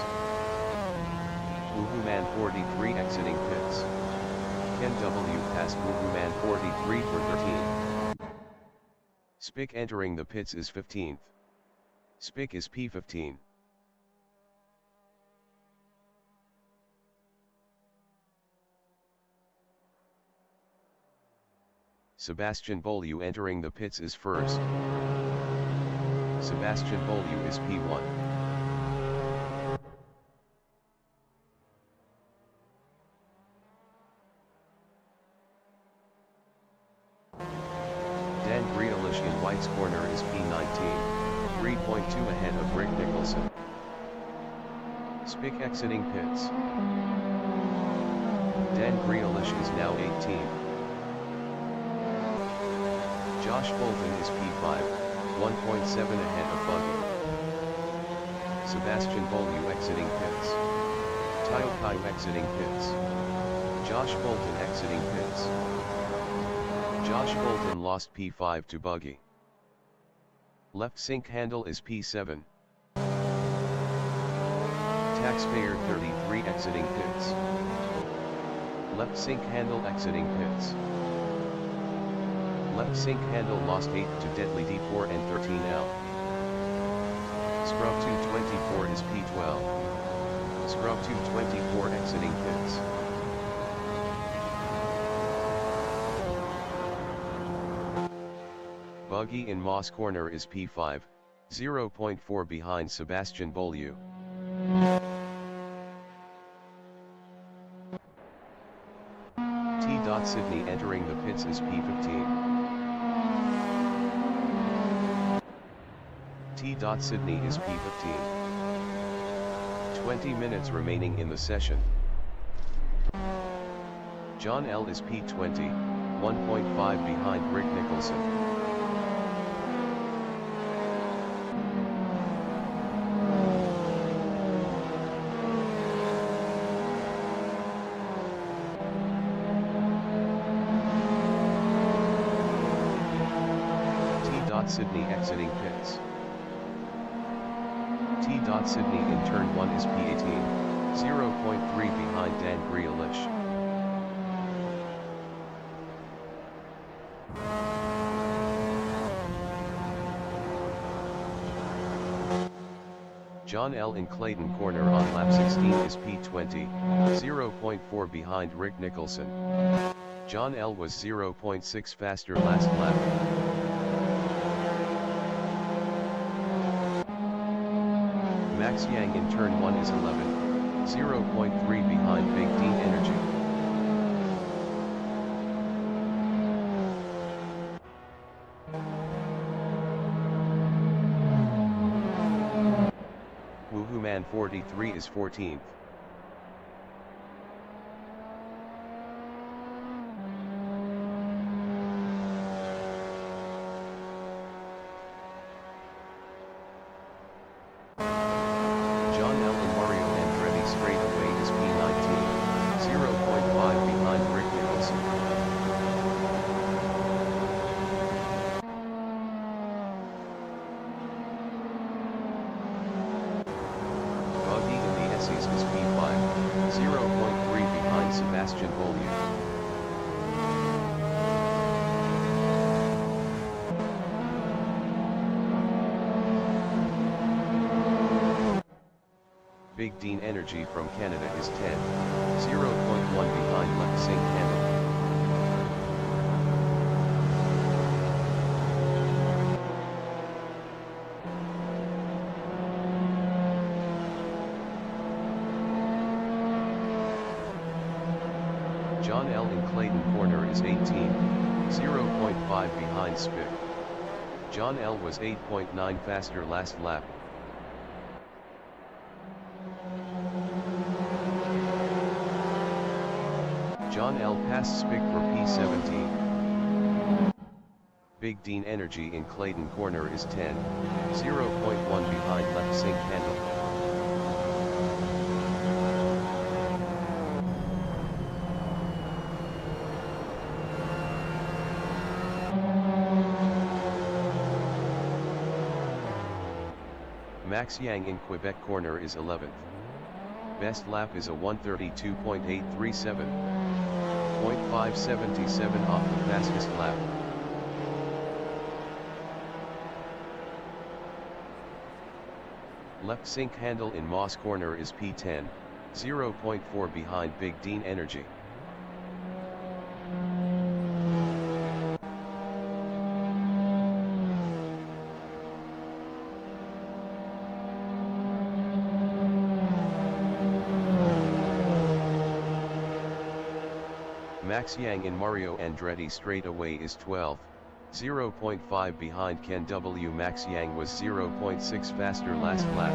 Woohoo Man 43 exiting pits. Ken W passed Woohoo Man 43 for 13. Spick entering the pits is 15th. Spick is P15. Sebastian Beaulieu entering the pits is 1st. Sebastian Beaulieu is P1. Dan Grealish in White's corner is P19, 3.2 ahead of Rick Nicholson. Spick exiting pits. Dan Grealish is now 18th. Josh Bolton is P5, 1.7 ahead of Buggy. Sebastian Beaulieu exiting pits. Tyo Kai exiting pits. Josh Bolton exiting pits. Josh Bolton lost P5 to Buggy. Left sink handle is P7. Taxpayer 33 exiting pits. Left sink handle exiting pits. Left sink handle lost 8 to Deadly D4 and 13L. Scrub 224 is P12. Scrub 224 exiting pits. Buggy in Moss corner is P5, 0.4 behind Sebastian Beaulieu. T. Sydney entering the pits is P15. T. Sydney is P15. 20 minutes remaining in the session. John L. is P20, 1.5 behind Rick Nicholson. Sydney exiting pits. T. Sydney in turn 1 is P18, 0.3 behind Dan Grealish. John L. in Clayton corner on lap 16 is P20, 0.4 behind Rick Nicholson. John L. was 0.6 faster last lap. Max Yang in turn 1 is 11, 0.3 behind Big Dean Energy. Woohoo Man 43 is 14th. Sebastian Beaulieu. Big Dean Energy from Canada is 10, 0.1 behind left sink handle. John L. in Clayton Corner is 18, 0.5 behind Spick. John L. was 8.9 faster last lap. John L. passed Spick for P17. Big Dean Energy in Clayton Corner is 10, 0.1 behind left sink handle. Max Yang in Quebec Corner is 11th. Best lap is a 1:32.837. 0.577 off the fastest lap. Left sink handle in Moss Corner is P10, 0.4 behind Big Dean Energy. Max Yang in Mario Andretti straightaway is 12th, 0.5 behind Ken W. Max Yang was 0.6 faster last lap.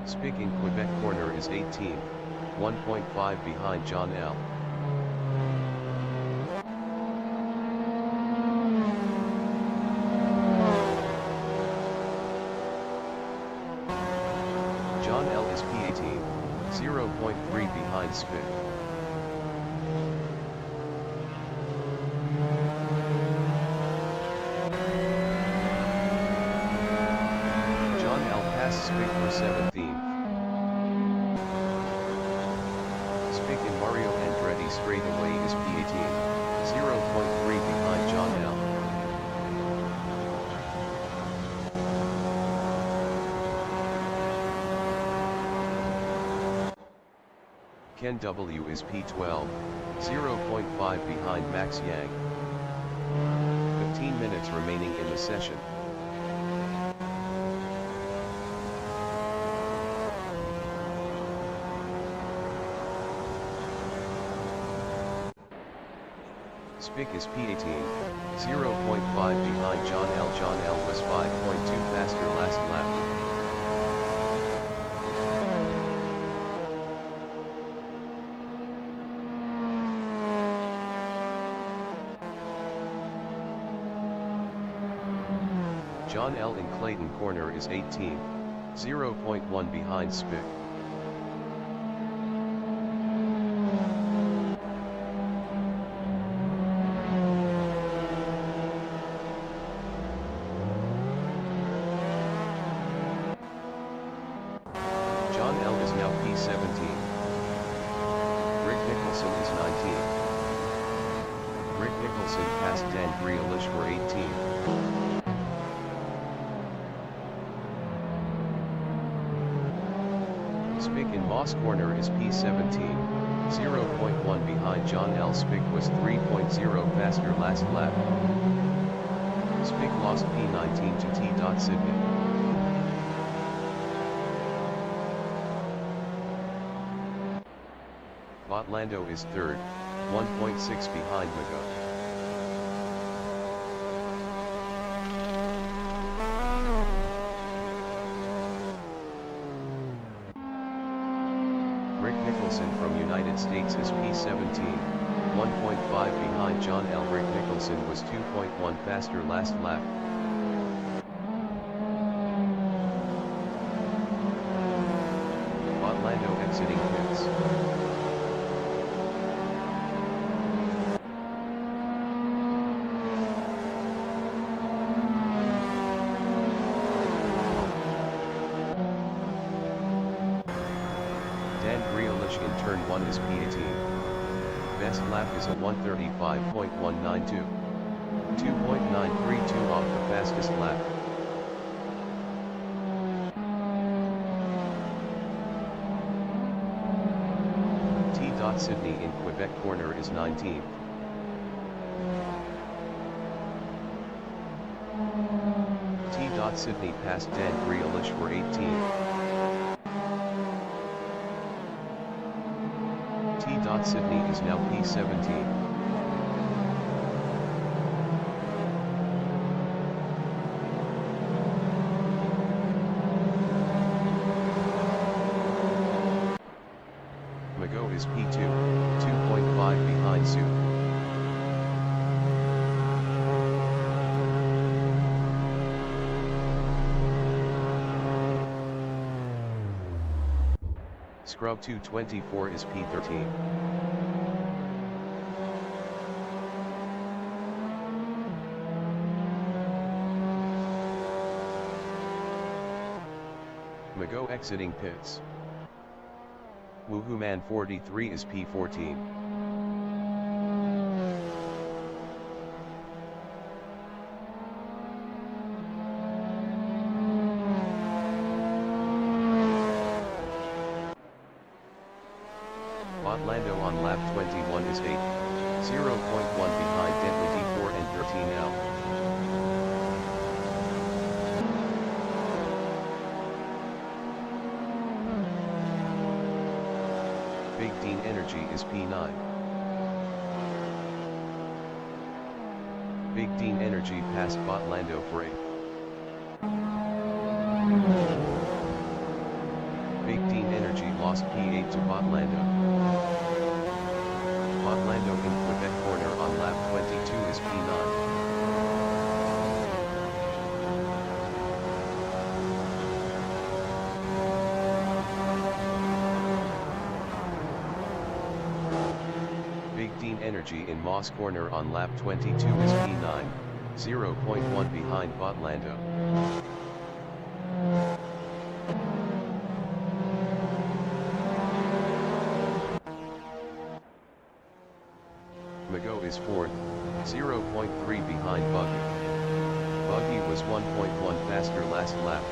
Spick in Quebec Corner is 18th, 1.5 behind John L. John L. is P18, 0.3 behind Spick. John L. passed Spick for 17th. Spick in Mario Andretti straightaway is P18, 0.3 behind John L. Ken W is P12, 0.5 behind Max Yang. 15 minutes remaining in the session. Spick is P18, 0.5 behind John L. John L was 5.2 faster last lap. John L. in Clayton Corner is 18th, 0.1 behind Spick. John L. is now P17. Rick Nicholson is 19th. Rick Nicholson passed Dan Grealish for 18th. Spick in Moss Corner is P17, 0.1 behind John L. Spick was 3.0 faster last lap. Spick lost P19 to T. Sydney. Botlando is third, 1.6 behind Mago. Rick Nicholson from United States is P17, 1.5 behind John L. Rick Nicholson was 2.1 faster last lap. Botlando exiting pits. Dan Grealish in turn 1 is P18. Best lap is a 1:35.192. 2.932 off the fastest lap. Sydney in Quebec corner is 19th. T. Sydney passed Dan Grealish for 18th. T. Sydney is now P17. Mago is P2, 2.5 behind Soup. Scrub 224 is P13. Mago exiting pits. Woohoo Man 43 is P14. Lando on lap 21 is 8, 0.1 behind Dentley D4 and 13L. Big Dean Energy is P9. Big Dean Energy passed Lando for 8. Big Dean Energy lost P8 to Lando. Lando in Quebec corner on lap 22 is P9. Big Dean Energy in Moss corner on lap 22 is P9, 0.1 behind Lando. Mago is 4th, 0.3 behind Buggy. Buggy was 1.1 faster last lap.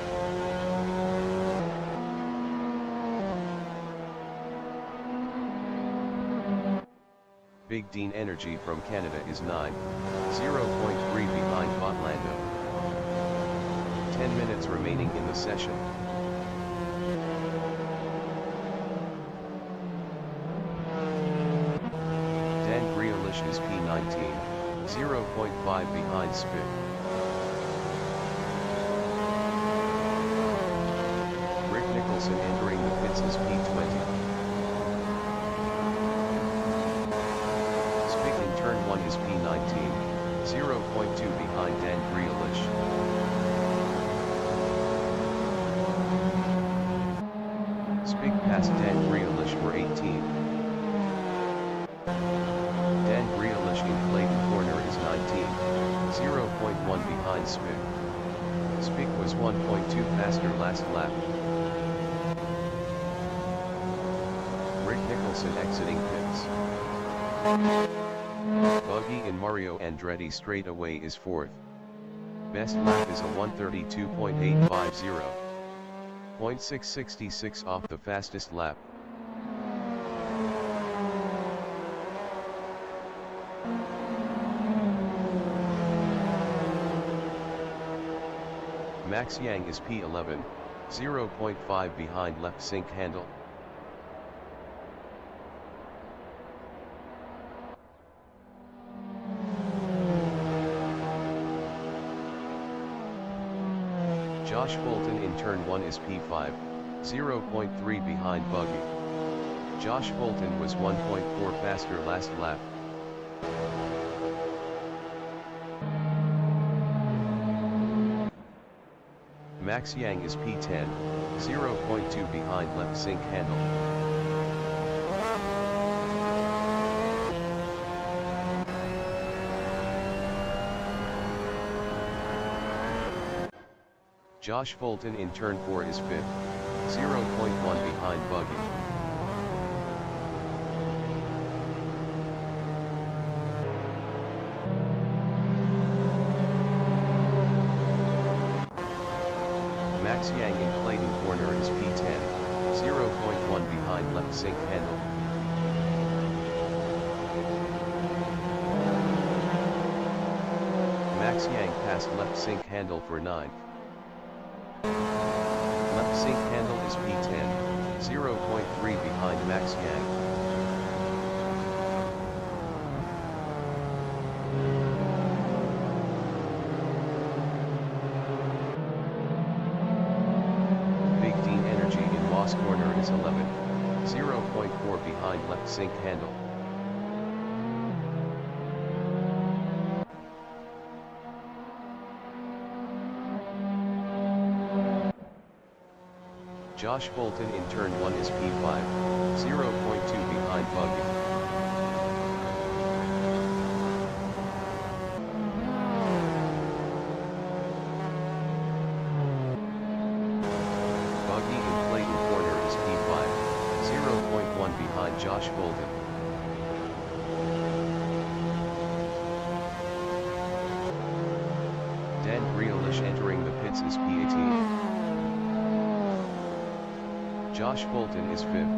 Big Dean Energy from Canada is 9, 0.3 behind Lando. 10 minutes remaining in the session. Is P19, 0.5 behind Spick. Rick Nicholson entering the pits is P20. Spick in turn 1 is P19, 0.2 behind Dan Grealish. Spick passed Dan Grealish for 18. Dan Grealish in Clayton corner is 19, 0.1 behind Spick. Spick was 1.2 faster last lap. Rick Nicholson exiting pits. Buggy in Mario Andretti straight away is 4th. Best lap is a 132.850. 0.666 off the fastest lap. Max Yang is P11, 0.5 behind left sink handle. Josh Fulton in turn 1 is P5, 0.3 behind Buggy. Josh Fulton was 1.4 faster last lap. Max Yang is P10, 0.2 behind left sink handle. Josh Fulton in turn 4 is 5th, 0.1 behind Buggy. Max Yang in Clayton corner is P10, 0.1 behind left sink handle. Max Yang passed left sink handle for 9th. Left sink handle is P10, 0.3 behind Max Yang. Big Dean Energy in Moss corner is 11th, 0.4 behind left sink handle. Josh Bolton in turn 1 is P5, 0.2 behind Buggy. Buggy in Clayton corner is P5, 0.1 behind Josh Bolton. Dan Grealish entering the pits is P18. Josh Bolton is 5th.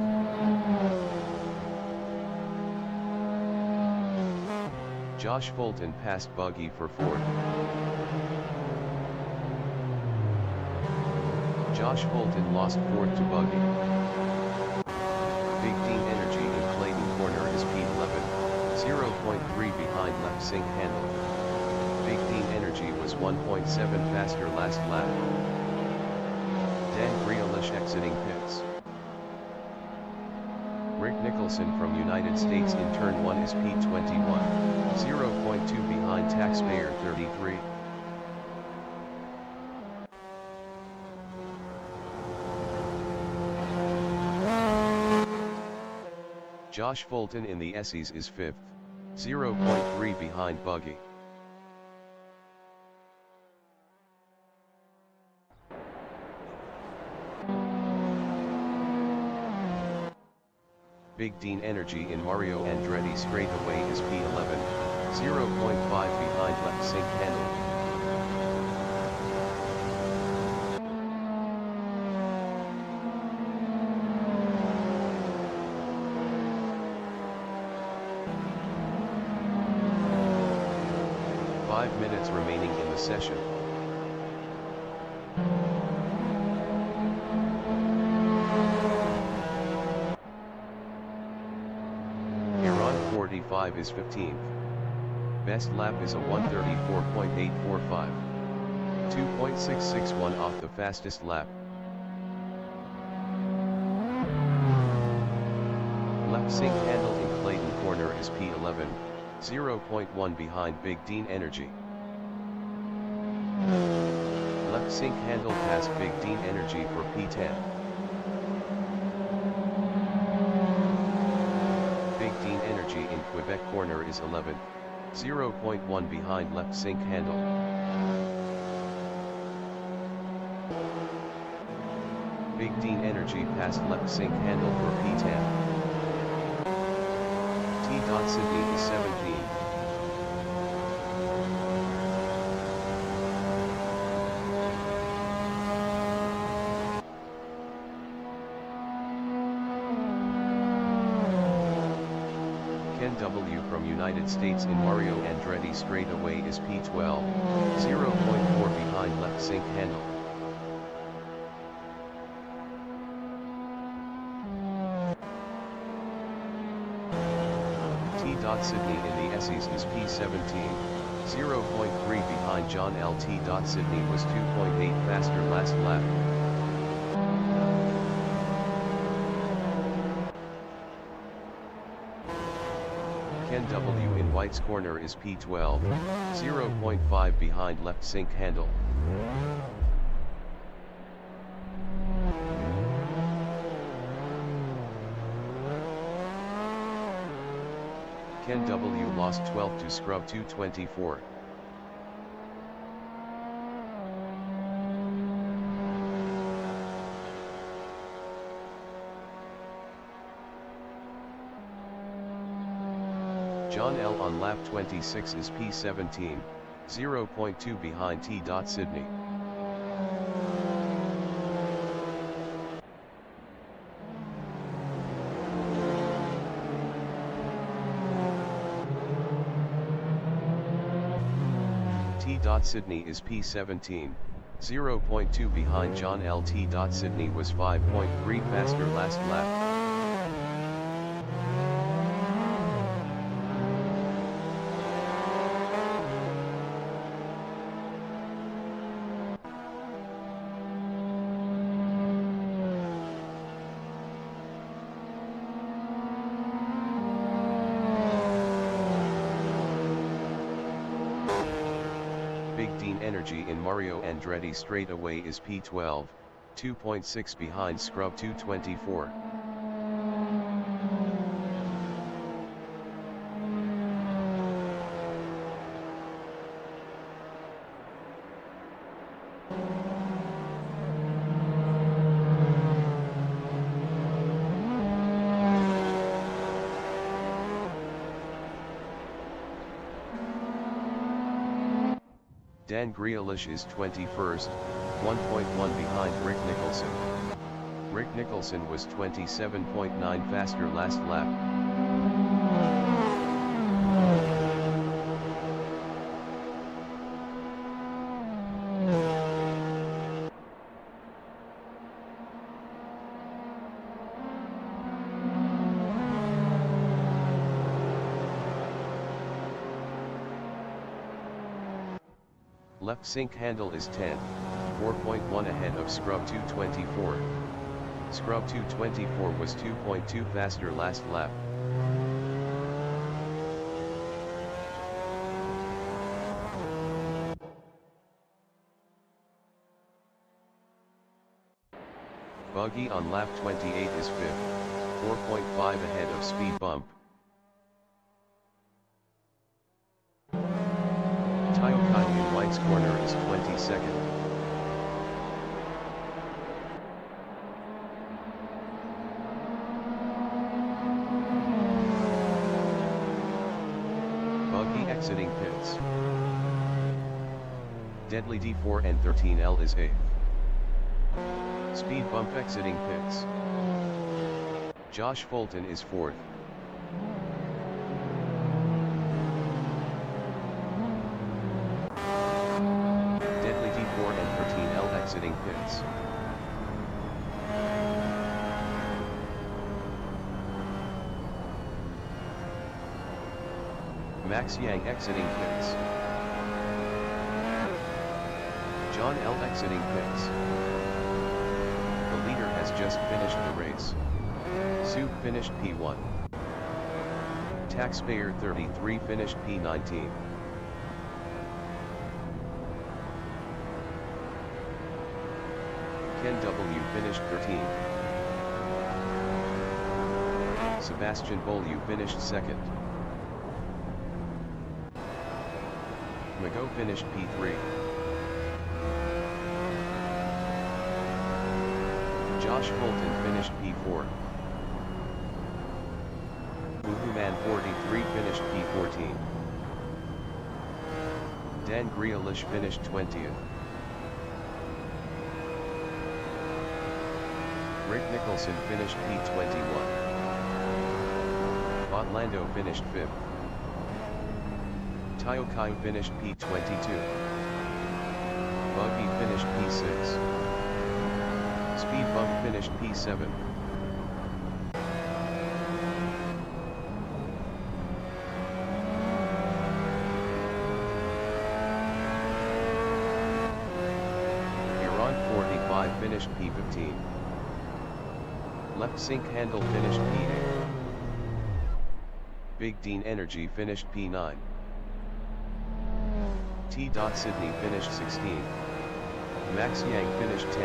Josh Bolton passed Buggy for 4th. Josh Bolton lost 4th to Buggy. Big Dean Energy in Clayton corner is P11, 0.3 behind left sink handle. Big Dean Energy was 1.7 faster last lap. Dan Grealish exiting pits. Rick Nicholson from United States in turn 1 is P21, 0.2 behind Taxpayer 33. Josh Bolton in the Essies is 5th, 0.3 behind Buggy. Big Dean Energy in Mario Andretti straightaway is P11, 0.5 behind left sink handle. Five minutes remaining in the session. Iran 45 is 15th. Best lap is a 1:34.845. 2.661 off the fastest lap. Left sink handle in Clayton corner is P11, 0.1 behind Big Dean Energy. Left sink handle past Big Dean Energy for P10. Big Dean Energy in Quebec corner is 11th, 0.1 behind left sink handle. Big Dean Energy past left sink handle for P10. Sydney is 17. Ken W from United States in Mario Andretti straightaway is P12, 0.4 behind left sink handle. Sydney in the Essies is P17, 0.3 behind John L.T. Sydney was 2.8 faster last lap. Ken W in White's corner is P12, 0.5 behind left sink handle. Ken W lost 12 to Scrub 224. John L on lap 26 is P17, 0.2 behind T. Sydney. T. Sydney is P17, 0.2 behind John L. T. Sydney was 5.3 faster last lap. Big Dean Energy in Mario Andretti straightaway is P12, 2.6 behind Scrub 224. Dan Grealish is 21st, 1.1 behind Rick Nicholson. Rick Nicholson was 27.9 faster last lap. Left sync handle is 10, 4.1 ahead of Scrub 224. Scrub 224 was 2.2 faster last lap. Buggy on lap 28 is 5th, 4.5 ahead of Speed Bump. In White's corner is 22nd. Buggy exiting pits. Deadly D4 and 13L is 8th. Speed Bump exiting pits. Josh Fulton is 4th. Exiting pits. Max Yang exiting pits. John L exiting pits. The leader has just finished the race. Soup finished P1. Taxpayer 33 finished P19. Ken W finished 13th. Sebastian Beaulieu finished 2nd. Mago finished P3. Josh Fulton finished P4. Woohooman 43 finished P14. Dan Grealish finished 20th. Rick Nicholson finished P21. Botlando finished 5th. Tao Kai finished P22. Buggy finished P6. Speed Bump finished P7. Iran 45 finished P15. Left sync handle finished P8. Big Dean Energy finished P9. T. Sydney finished 16. Max Yang finished 10.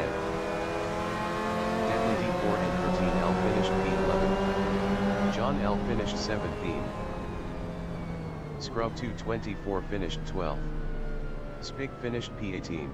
Deadly D4 and 13L finished P11. John L finished 17. Scrub 224 finished 12. Spig finished P18.